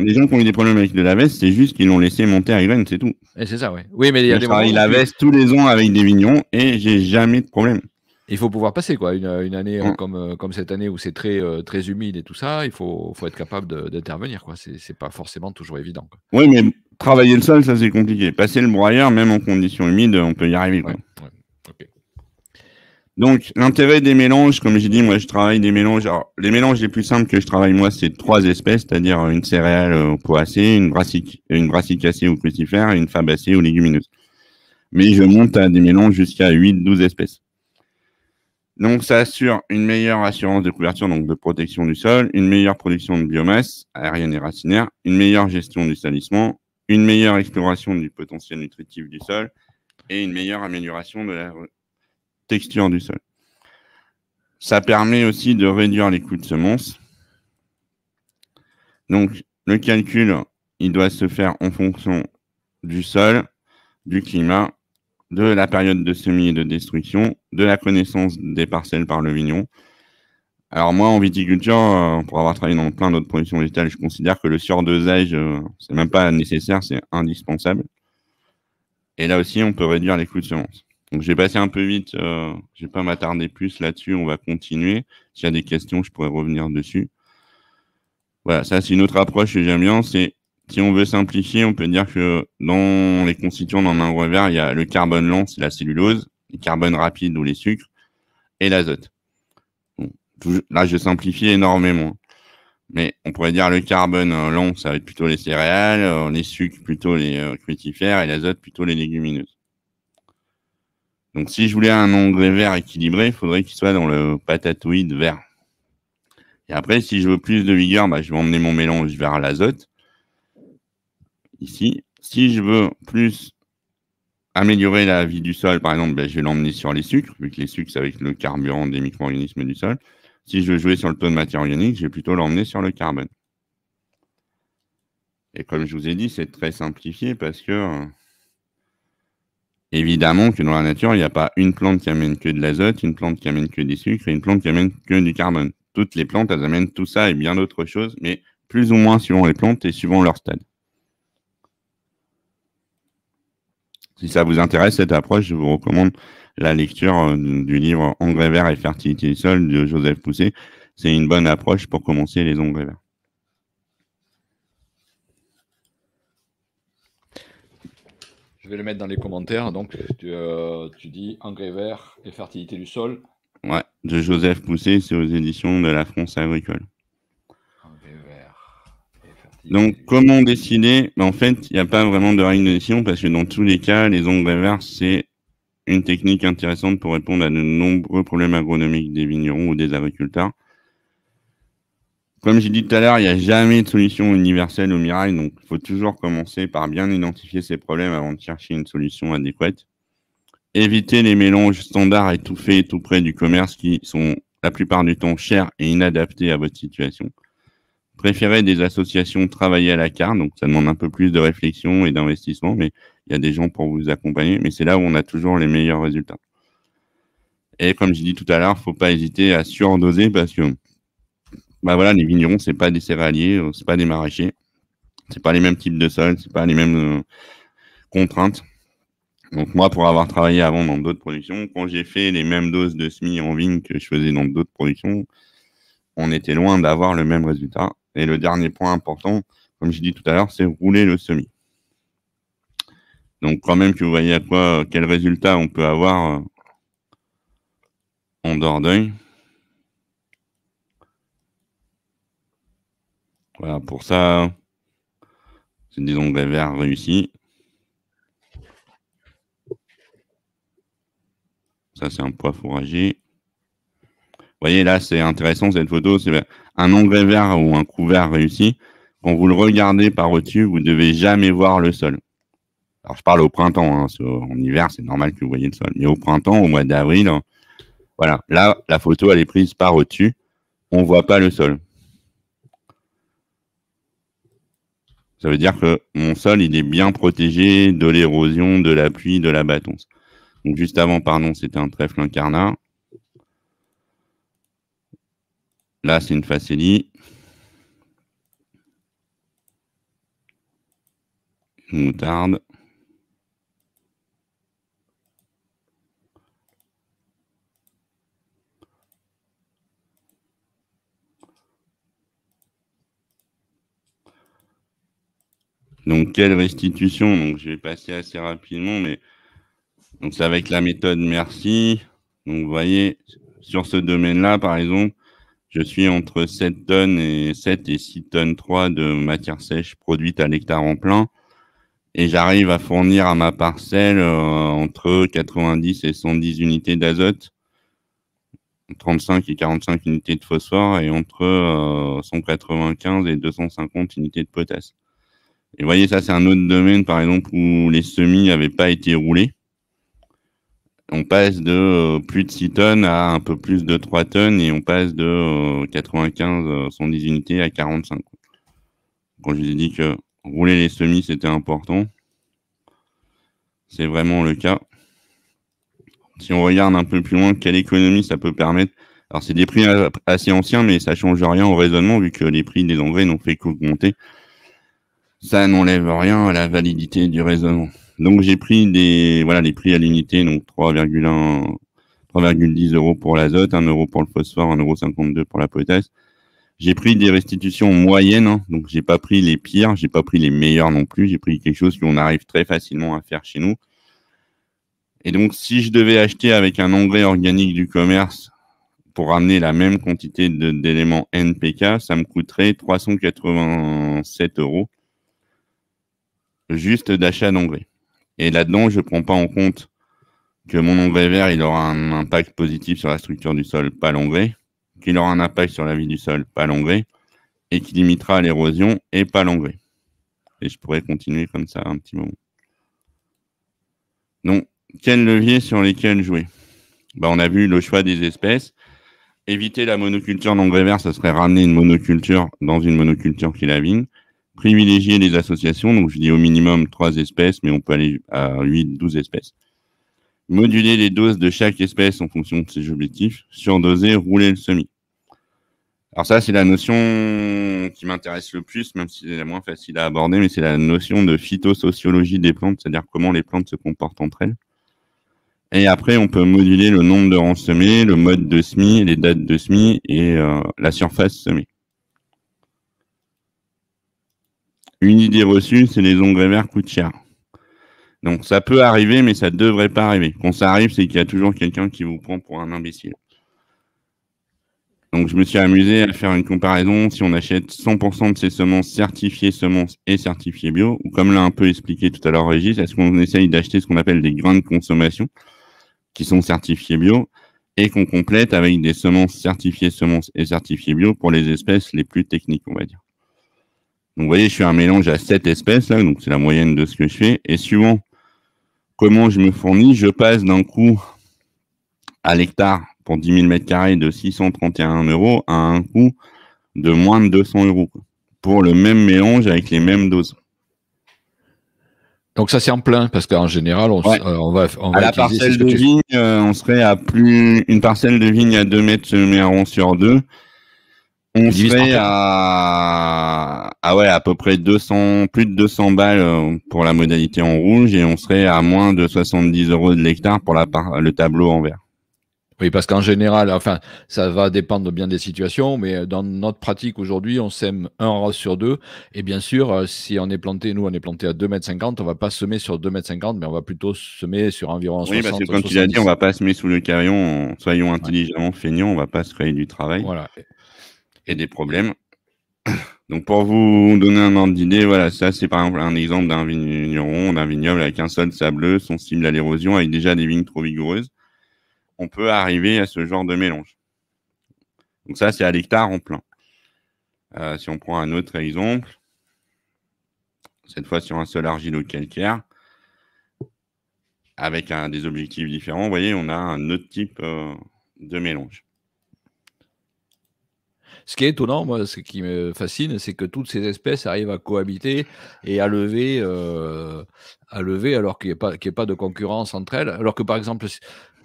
des gens qui ont eu des problèmes avec de la veste, c'est juste qu'ils l'ont laissé monter à graines, c'est tout. Et c'est ça, oui. Oui, mais il y a Moi, je des travaille moments où la veste tous les ans avec des vignons et j'ai jamais de problème. il faut pouvoir passer, quoi. Une année Hum. comme cette année où c'est très humide et tout ça, il faut être capable d'intervenir, quoi. C'est pas forcément toujours évident, quoi. Oui, mais travailler le sol, ça c'est compliqué. Passer le broyeur, même en conditions humides, on peut y arriver, quoi. Ouais, ouais. Ok. Donc, l'intérêt des mélanges, comme j'ai dit, moi, je travaille des mélanges. Alors, les mélanges les plus simples que je travaille, moi, c'est 3 espèces, c'est-à-dire une céréale poacée, une brassicacée ou crucifère et une fabacée ou légumineuse. Mais je monte à des mélanges jusqu'à 8-12 espèces. Donc, ça assure une meilleure assurance de couverture, donc de protection du sol, une meilleure production de biomasse aérienne et racinaire, une meilleure gestion du salissement, une meilleure exploration du potentiel nutritif du sol et une meilleure amélioration de la texture du sol. Ça permet aussi de réduire les coûts de semences. Donc, le calcul, il doit se faire en fonction du sol, du climat, de la période de semis et de destruction, de la connaissance des parcelles par le vigneron. Alors moi, en viticulture, pour avoir travaillé dans plein d'autres productions végétales, je considère que le surdosage, c'est même pas nécessaire, c'est indispensable. Et là aussi, on peut réduire les coûts de semences. Donc, j'ai passé un peu vite, je ne vais pas m'attarder plus là-dessus, on va continuer. S'il y a des questions, je pourrais revenir dessus. Voilà, ça, c'est une autre approche que j'aime bien. C'est, si on veut simplifier, on peut dire que dans les constituants d'un engrais vert, il y a le carbone lent, c'est la cellulose, le carbone rapide ou les sucres, et l'azote. Bon, là, je simplifie énormément. Mais on pourrait dire le carbone lent, ça va être plutôt les céréales, les sucres plutôt les crucifères et l'azote plutôt les légumineuses. Donc, si je voulais un engrais vert équilibré, il faudrait qu'il soit dans le patatoïde vert. Et après, si je veux plus de vigueur, je vais emmener mon mélange vers l'azote. Ici. Si je veux plus améliorer la vie du sol, par exemple, je vais l'emmener sur les sucres, vu que les sucres, c'est avec le carburant des micro-organismes du sol. Si je veux jouer sur le taux de matière organique, je vais plutôt l'emmener sur le carbone. Et comme je vous ai dit, c'est très simplifié parce que, évidemment, que dans la nature, il n'y a pas une plante qui amène que de l'azote, une plante qui amène que des sucres et une plante qui amène que du carbone. Toutes les plantes, elles amènent tout ça et bien d'autres choses, mais plus ou moins suivant les plantes et suivant leur stade. Si ça vous intéresse, cette approche, je vous recommande la lecture du livre Engrais verts et fertilité du sol de Joseph Poussé. C'est une bonne approche pour commencer les engrais verts. Je vais le mettre dans les commentaires. Donc, tu dis engrais vert et fertilité du sol. Ouais, de Joseph Poussé, c'est aux éditions de la France agricole. Engrais vert et fertilité. Donc, comment décider? En fait, il n'y a pas vraiment de règle de décision parce que dans tous les cas, les engrais verts, c'est une technique intéressante pour répondre à de nombreux problèmes agronomiques des vignerons ou des agriculteurs. Comme j'ai dit tout à l'heure, il n'y a jamais de solution universelle au miracle, donc il faut toujours commencer par bien identifier ces problèmes avant de chercher une solution adéquate. éviter les mélanges standards et tout fait et tout près du commerce qui sont la plupart du temps chers et inadaptés à votre situation. Préférez des associations travailler à la carte, donc ça demande un peu plus de réflexion et d'investissement, mais il y a des gens pour vous accompagner, mais c'est là où on a toujours les meilleurs résultats. Et comme je dis tout à l'heure, il ne faut pas hésiter à surdoser parce que bah voilà, les vignerons, c'est pas des céréaliers, c'est pas des maraîchers, c'est pas les mêmes types de sols, c'est pas les mêmes contraintes. Donc moi, pour avoir travaillé avant dans d'autres productions, quand j'ai fait les mêmes doses de semis en vigne que je faisais dans d'autres productions, on était loin d'avoir le même résultat. Et le dernier point important, comme je dis tout à l'heure, c'est rouler le semis. Donc quand même que vous voyez à quoi, quel résultat on peut avoir en Dordogne. Voilà, pour ça, c'est des engrais verts réussis. Ça, c'est un pois fourragé. Vous voyez, là, c'est intéressant, cette photo. C'est un engrais vert ou un couvert réussi. Quand vous le regardez par au-dessus, vous ne devez jamais voir le sol. Alors, je parle au printemps. Hein, en hiver, c'est normal que vous voyez le sol. Mais au printemps, au mois d'avril, voilà. Là, la photo, elle est prise par au-dessus. On ne voit pas le sol. Ça veut dire que mon sol, il est bien protégé de l'érosion, de la pluie, de la bâtonce. Donc, juste avant, pardon, c'était un trèfle incarnat. Là, c'est une facélie. Une moutarde. Donc, quelle restitution? Donc, je vais passer assez rapidement, mais donc c'est avec la méthode Merci. Donc, vous voyez, sur ce domaine-là, par exemple, je suis entre 7 tonnes et 7 et 6 tonnes 3 de matière sèche produite à l'hectare en plein. Et j'arrive à fournir à ma parcelle entre 90 et 110 unités d'azote, 35 et 45 unités de phosphore et entre 195 et 250 unités de potasse. Et vous voyez, ça, c'est un autre domaine, par exemple, où les semis n'avaient pas été roulés. On passe de plus de 6 tonnes à un peu plus de 3 tonnes et on passe de 95, 110 unités à 45. Quand je vous ai dit que rouler les semis, c'était important, c'est vraiment le cas. Si on regarde un peu plus loin, quelle économie ça peut permettre? Alors, c'est des prix assez anciens, mais ça ne change rien au raisonnement, vu que les prix des engrais n'ont fait qu'augmenter. Ça n'enlève rien à la validité du raisonnement. Donc, j'ai pris les prix à l'unité, donc 3,1, 3,10 euros pour l'azote, 1 euro pour le phosphore, 1,52 € pour la potasse. J'ai pris des restitutions moyennes, hein, donc j'ai pas pris les pires, j'ai pas pris les meilleurs non plus, j'ai pris quelque chose qu'on arrive très facilement à faire chez nous. Et donc, si je devais acheter avec un engrais organique du commerce pour ramener la même quantité d'éléments NPK, ça me coûterait 387 € juste d'achat d'engrais. Et là-dedans, je ne prends pas en compte que mon engrais vert, il aura un impact positif sur la structure du sol, pas l'engrais, qu'il aura un impact sur la vie du sol, pas l'engrais, et qui limitera l'érosion et pas l'engrais. Et je pourrais continuer comme ça un petit moment. Donc, quels leviers sur lesquels jouer? On a vu le choix des espèces. Éviter la monoculture d'engrais vert, ça serait ramener une monoculture dans une monoculture qui est la vigne. Privilégier les associations, donc je dis au minimum 3 espèces, mais on peut aller à 8, 12 espèces. Moduler les doses de chaque espèce en fonction de ses objectifs. Surdoser, rouler le semis. Alors ça, c'est la notion qui m'intéresse le plus, même si c'est la moins facile à aborder, mais c'est la notion de phytosociologie des plantes, c'est-à-dire comment les plantes se comportent entre elles. Et après, on peut moduler le nombre de rangs semés, le mode de semis, les dates de semis et la surface semée. Une idée reçue, c'est les engrais verts coûtent cher. Donc ça peut arriver, mais ça ne devrait pas arriver. Quand ça arrive, c'est qu'il y a toujours quelqu'un qui vous prend pour un imbécile. Donc je me suis amusé à faire une comparaison. Si on achète 100% de ces semences certifiées semences et certifiées bio, ou comme l'a un peu expliqué tout à l'heure Régis, est-ce qu'on essaye d'acheter ce qu'on appelle des grains de consommation qui sont certifiés bio et qu'on complète avec des semences certifiées semences et certifiées bio pour les espèces les plus techniques, on va dire. Donc, vous voyez, je fais un mélange à 7 espèces, là, donc c'est la moyenne de ce que je fais. Et suivant comment je me fournis? Je passe d'un coût à l'hectare pour 10 000 m² de 631 € à un coût de moins de 200 € pour le même mélange avec les mêmes doses. Donc ça, c'est en plein, parce qu'en général, on va à la utiliser... parcelle de vigne, on serait à plus... Une parcelle de vigne à 2 mètres semée à rond sur 2. On serait à peu près 200, plus de 200 balles pour la modalité en rouge, et on serait à moins de 70 € de l'hectare pour le tableau en vert. Oui, parce qu'en général, enfin, ça va dépendre bien des situations, mais dans notre pratique aujourd'hui, on sème un ras sur 2. Et bien sûr, si on est planté, nous, on est planté à 2,50 m, on va pas semer sur 2,50 m, mais on va plutôt semer sur environ 60, Oui, parce que comme 70. tu l'as dit, on va pas semer sous le carillon, soyons intelligemment feignants, on va pas se créer du travail. Voilà. Et des problèmes. Donc, pour vous donner un ordre d'idée, voilà, ça, c'est par exemple un exemple d'un vigneron, d'un vignoble avec un sol sableux, sensible à l'érosion, avec déjà des vignes trop vigoureuses. On peut arriver à ce genre de mélange. Donc ça, c'est à l'hectare en plein. Si on prend un autre exemple, cette fois sur un sol argilo-calcaire, avec des objectifs différents, vous voyez, on a un autre type de mélange. Ce qui est étonnant, moi, ce qui me fascine, c'est que toutes ces espèces arrivent à cohabiter et à lever alors qu'il n'y ait pas de concurrence entre elles. Alors que, par exemple,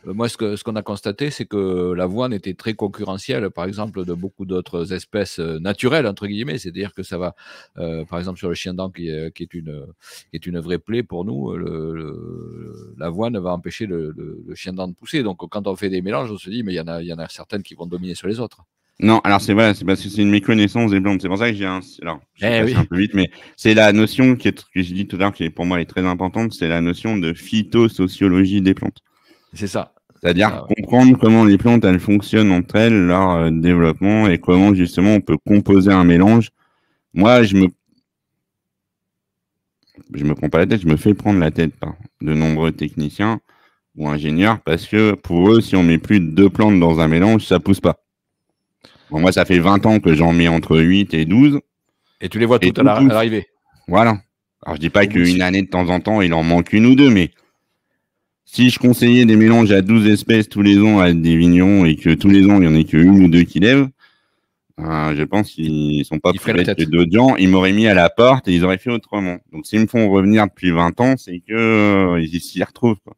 moi, ce qu'on a constaté, c'est que l'avoine était très concurrentielle, par exemple, de beaucoup d'autres espèces naturelles, entre guillemets. C'est-à-dire que ça va, par exemple, sur le chien-dent, qui est une vraie plaie pour nous, l'avoine va empêcher le chien-dent de pousser. Donc, quand on fait des mélanges, on se dit, mais il y en a certaines qui vont dominer sur les autres. Non, alors c'est parce que c'est une méconnaissance des plantes. C'est pour ça que alors, je vais passer un peu vite, mais c'est la notion que j'ai dit tout à l'heure, qui pour moi est très importante, c'est la notion de phytosociologie des plantes. C'est ça. C'est-à-dire comprendre comment les plantes, elles fonctionnent entre elles, leur développement, et comment justement on peut composer un mélange. Moi, je me prends pas la tête, je me fais prendre la tête par de nombreux techniciens ou ingénieurs, parce que pour eux, si on met plus de 2 plantes dans un mélange, ça pousse pas. Bon, moi, ça fait 20 ans que j'en mets entre 8 et 12. Et tu les vois toutes à l'arrivée. Voilà. Alors, je dis pas qu'une année, de temps en temps, il en manque une ou deux, mais si je conseillais des mélanges à 12 espèces tous les ans à des vignerons, et que tous les ans, il n'y en ait qu'une ou deux qui lèvent, je pense qu'ils ne sont pas plus bêtes que d'autres gens. Ils m'auraient mis à la porte et ils auraient fait autrement. Donc, s'ils me font revenir depuis 20 ans, c'est qu'ils s'y retrouvent, quoi.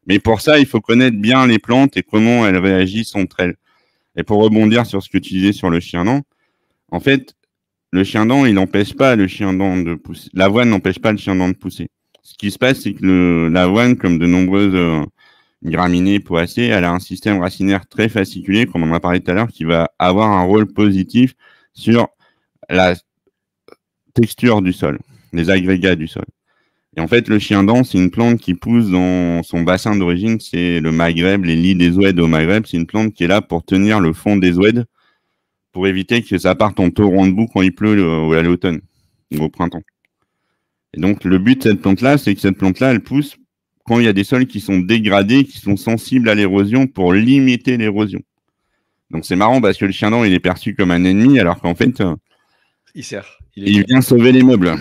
Mais pour ça, il faut connaître bien les plantes et comment elles réagissent entre elles. Et pour rebondir sur ce que tu disais sur le chien-dent, en fait, le chien-dent, il n'empêche pas le chien-dent de pousser. L'avoine n'empêche pas le chien-dent de pousser. Ce qui se passe, c'est que l'avoine, comme de nombreuses graminées poacées, elle a un système racinaire très fasciculé, comme on en a parlé tout à l'heure, qui va avoir un rôle positif sur la texture du sol, les agrégats du sol. Et en fait, le chien-dent, c'est une plante qui pousse dans son bassin d'origine, c'est le Maghreb, les lits des oueds au Maghreb. C'est une plante qui est là pour tenir le fond des oueds, pour éviter que ça parte en torrent de boue quand il pleut à l'automne ou au printemps. Et donc, le but de cette plante-là, c'est que cette plante-là, elle pousse quand il y a des sols qui sont dégradés, qui sont sensibles à l'érosion, pour limiter l'érosion. Donc, c'est marrant parce que le chien-dent, il est perçu comme un ennemi, alors qu'en fait, il vient sauver les meubles.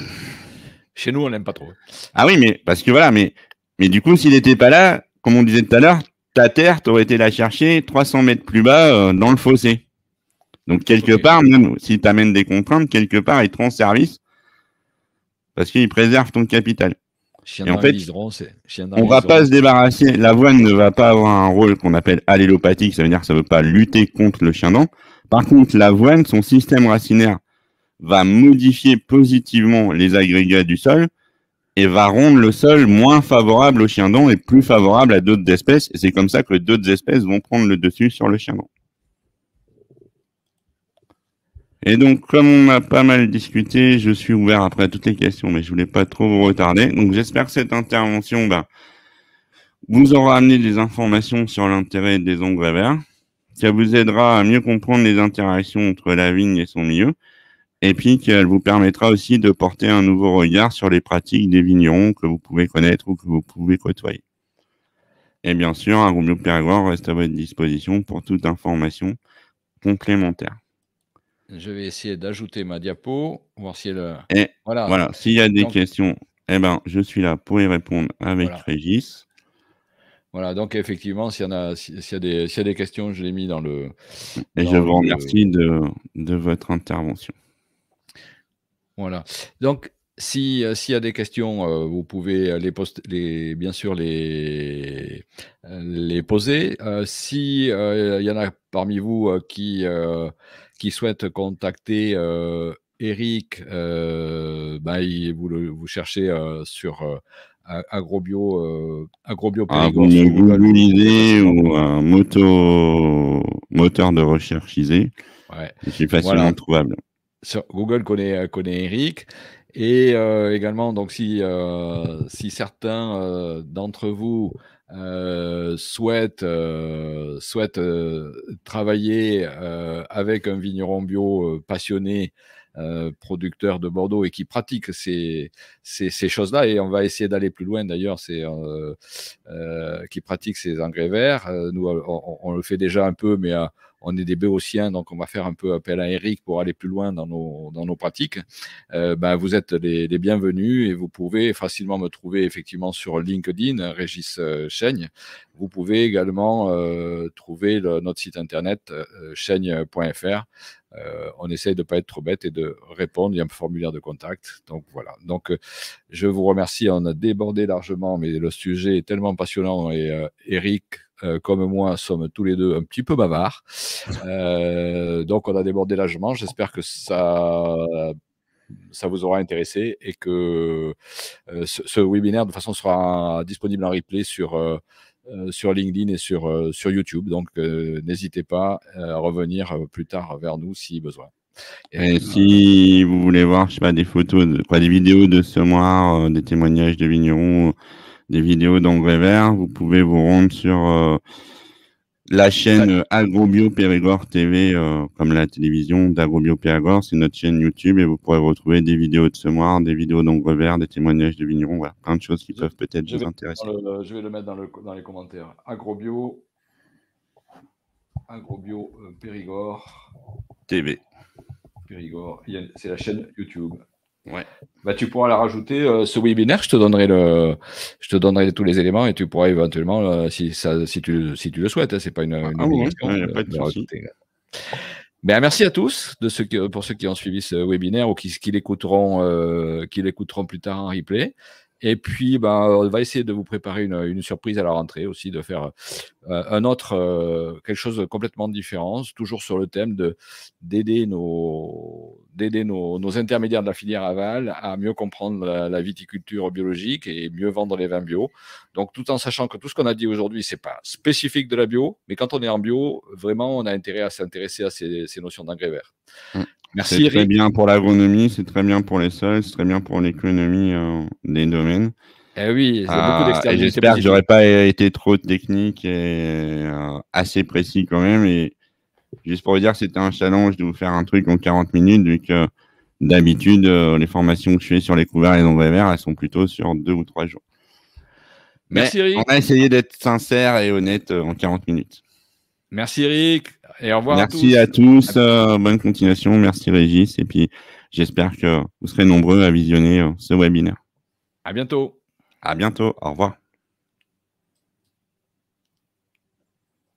Chez nous, on n'aime pas trop. Ah oui, mais parce que voilà, mais du coup, s'il n'était pas là, comme on disait tout à l'heure, ta terre, tu aurais été la chercher 300 mètres plus bas dans le fossé. Donc, quelque part, même s'il t'amène des contraintes, quelque part, il te rend service parce qu'il préserve ton capital. Et en fait, on ne va pas se débarrasser. L'avoine ne va pas avoir un rôle qu'on appelle allélopathique, ça veut dire que ça ne veut pas lutter contre le chien-dent. Par contre, l'avoine, son système racinaire va modifier positivement les agrégats du sol et va rendre le sol moins favorable au chien-dent et plus favorable à d'autres espèces. Et c'est comme ça que d'autres espèces vont prendre le dessus sur le chien-dent. Et donc, comme on a pas mal discuté, je suis ouvert après à toutes les questions, mais je voulais pas trop vous retarder. Donc, j'espère que cette intervention vous aura amené des informations sur l'intérêt des engrais verts. Ça vous aidera à mieux comprendre les interactions entre la vigne et son milieu. Et puis qu'elle vous permettra aussi de porter un nouveau regard sur les pratiques des vignerons que vous pouvez connaître ou que vous pouvez côtoyer. Et bien sûr, Agromio Périgord reste à votre disposition pour toute information complémentaire. Je vais essayer d'ajouter ma diapo, voir si elle... Et voilà, s'il y a des questions, Eh ben, je suis là pour y répondre avec Voilà. Régis. Voilà, donc effectivement, s'il y a des questions, je l'ai mis Et je dans vous le remercie de votre intervention. voilà. Donc, s'il y a des questions, vous pouvez bien sûr les poser. Si il y en a parmi vous qui souhaitent contacter Eric, vous cherchez sur Agrobio Ah, vous Périgord me sur Google, vous le trouvez googlisez facilement. ou un moteur de recherche isé, Ouais. je suis facilement Voilà. trouvable. Sur Google connaît Eric et également donc si certains, d'entre vous, souhaitent, travailler, avec un vigneron bio, passionné, producteur de Bordeaux et qui pratique ces choses-là et on va essayer d'aller plus loin d'ailleurs, qui pratique ces engrais verts. Nous, on le fait déjà un peu mais on est des béotiens, donc on va faire un peu appel à Eric pour aller plus loin dans nos pratiques. Vous êtes les bienvenus et vous pouvez facilement me trouver effectivement sur LinkedIn, Régis Chaigne. Vous pouvez également trouver notre site internet chaigne.fr. On essaye de ne pas être trop bête et de répondre. Il y a un formulaire de contact. Donc voilà. Donc je vous remercie. On a débordé largement, mais le sujet est tellement passionnant et Eric comme moi, sommes tous les deux un petit peu bavards. Donc, on a débordé largement. J'espère que ça vous aura intéressé et que ce webinaire, de toute façon, sera disponible en replay sur LinkedIn et sur YouTube. Donc, n'hésitez pas à revenir plus tard vers nous si besoin. Et si vous voulez voir, je sais pas, des photos, des vidéos de semoirs, des témoignages de vignerons, des vidéos d'engrais verts, vous pouvez vous rendre sur la chaîne Agrobio Périgord TV, comme la télévision d'Agrobio Périgord, c'est notre chaîne YouTube et vous pourrez retrouver des vidéos de semoirs, des vidéos d'engrais verts, des témoignages de vignerons, voilà, plein de choses qui peuvent peut-être vous intéresser. Je vais le mettre dans les commentaires. Agrobio Périgord TV. Périgord, c'est la chaîne YouTube. Ouais. Tu pourras la rajouter, ce webinaire, je te donnerai tous les éléments et tu pourras éventuellement, si tu le souhaites, hein, c'est pas une obligation. Il n'y a pas de souci. Merci à tous pour ceux qui ont suivi ce webinaire ou qui l'écouteront plus tard en replay. Et puis, on va essayer de vous préparer une surprise à la rentrée aussi, de faire quelque chose de complètement différent, toujours sur le thème d'aider nos intermédiaires de la filière aval à mieux comprendre la viticulture biologique et mieux vendre les vins bio. Donc, tout en sachant que tout ce qu'on a dit aujourd'hui, c'est pas spécifique de la bio, mais quand on est en bio, vraiment, on a intérêt à s'intéresser à ces notions d'engrais verts. Merci, c'est très bien pour l'agronomie, c'est très bien pour les sols, c'est très bien pour l'économie des domaines. Eh oui, il y a beaucoup d'externalités. J'espère que j'aurais pas été trop technique et assez précis quand même. Et juste pour vous dire, c'était un challenge de vous faire un truc en 40 minutes, vu que d'habitude, les formations que je fais sur les couverts et les engrais verts, elles sont plutôt sur 2 ou 3 jours. Merci, Eric. On a essayé d'être sincère et honnête en 40 minutes. Merci, Eric. Et au revoir Merci à tous. Bonne continuation. Merci, Régis. Et puis, j'espère que vous serez nombreux à visionner ce webinaire. À bientôt. À bientôt. Au revoir.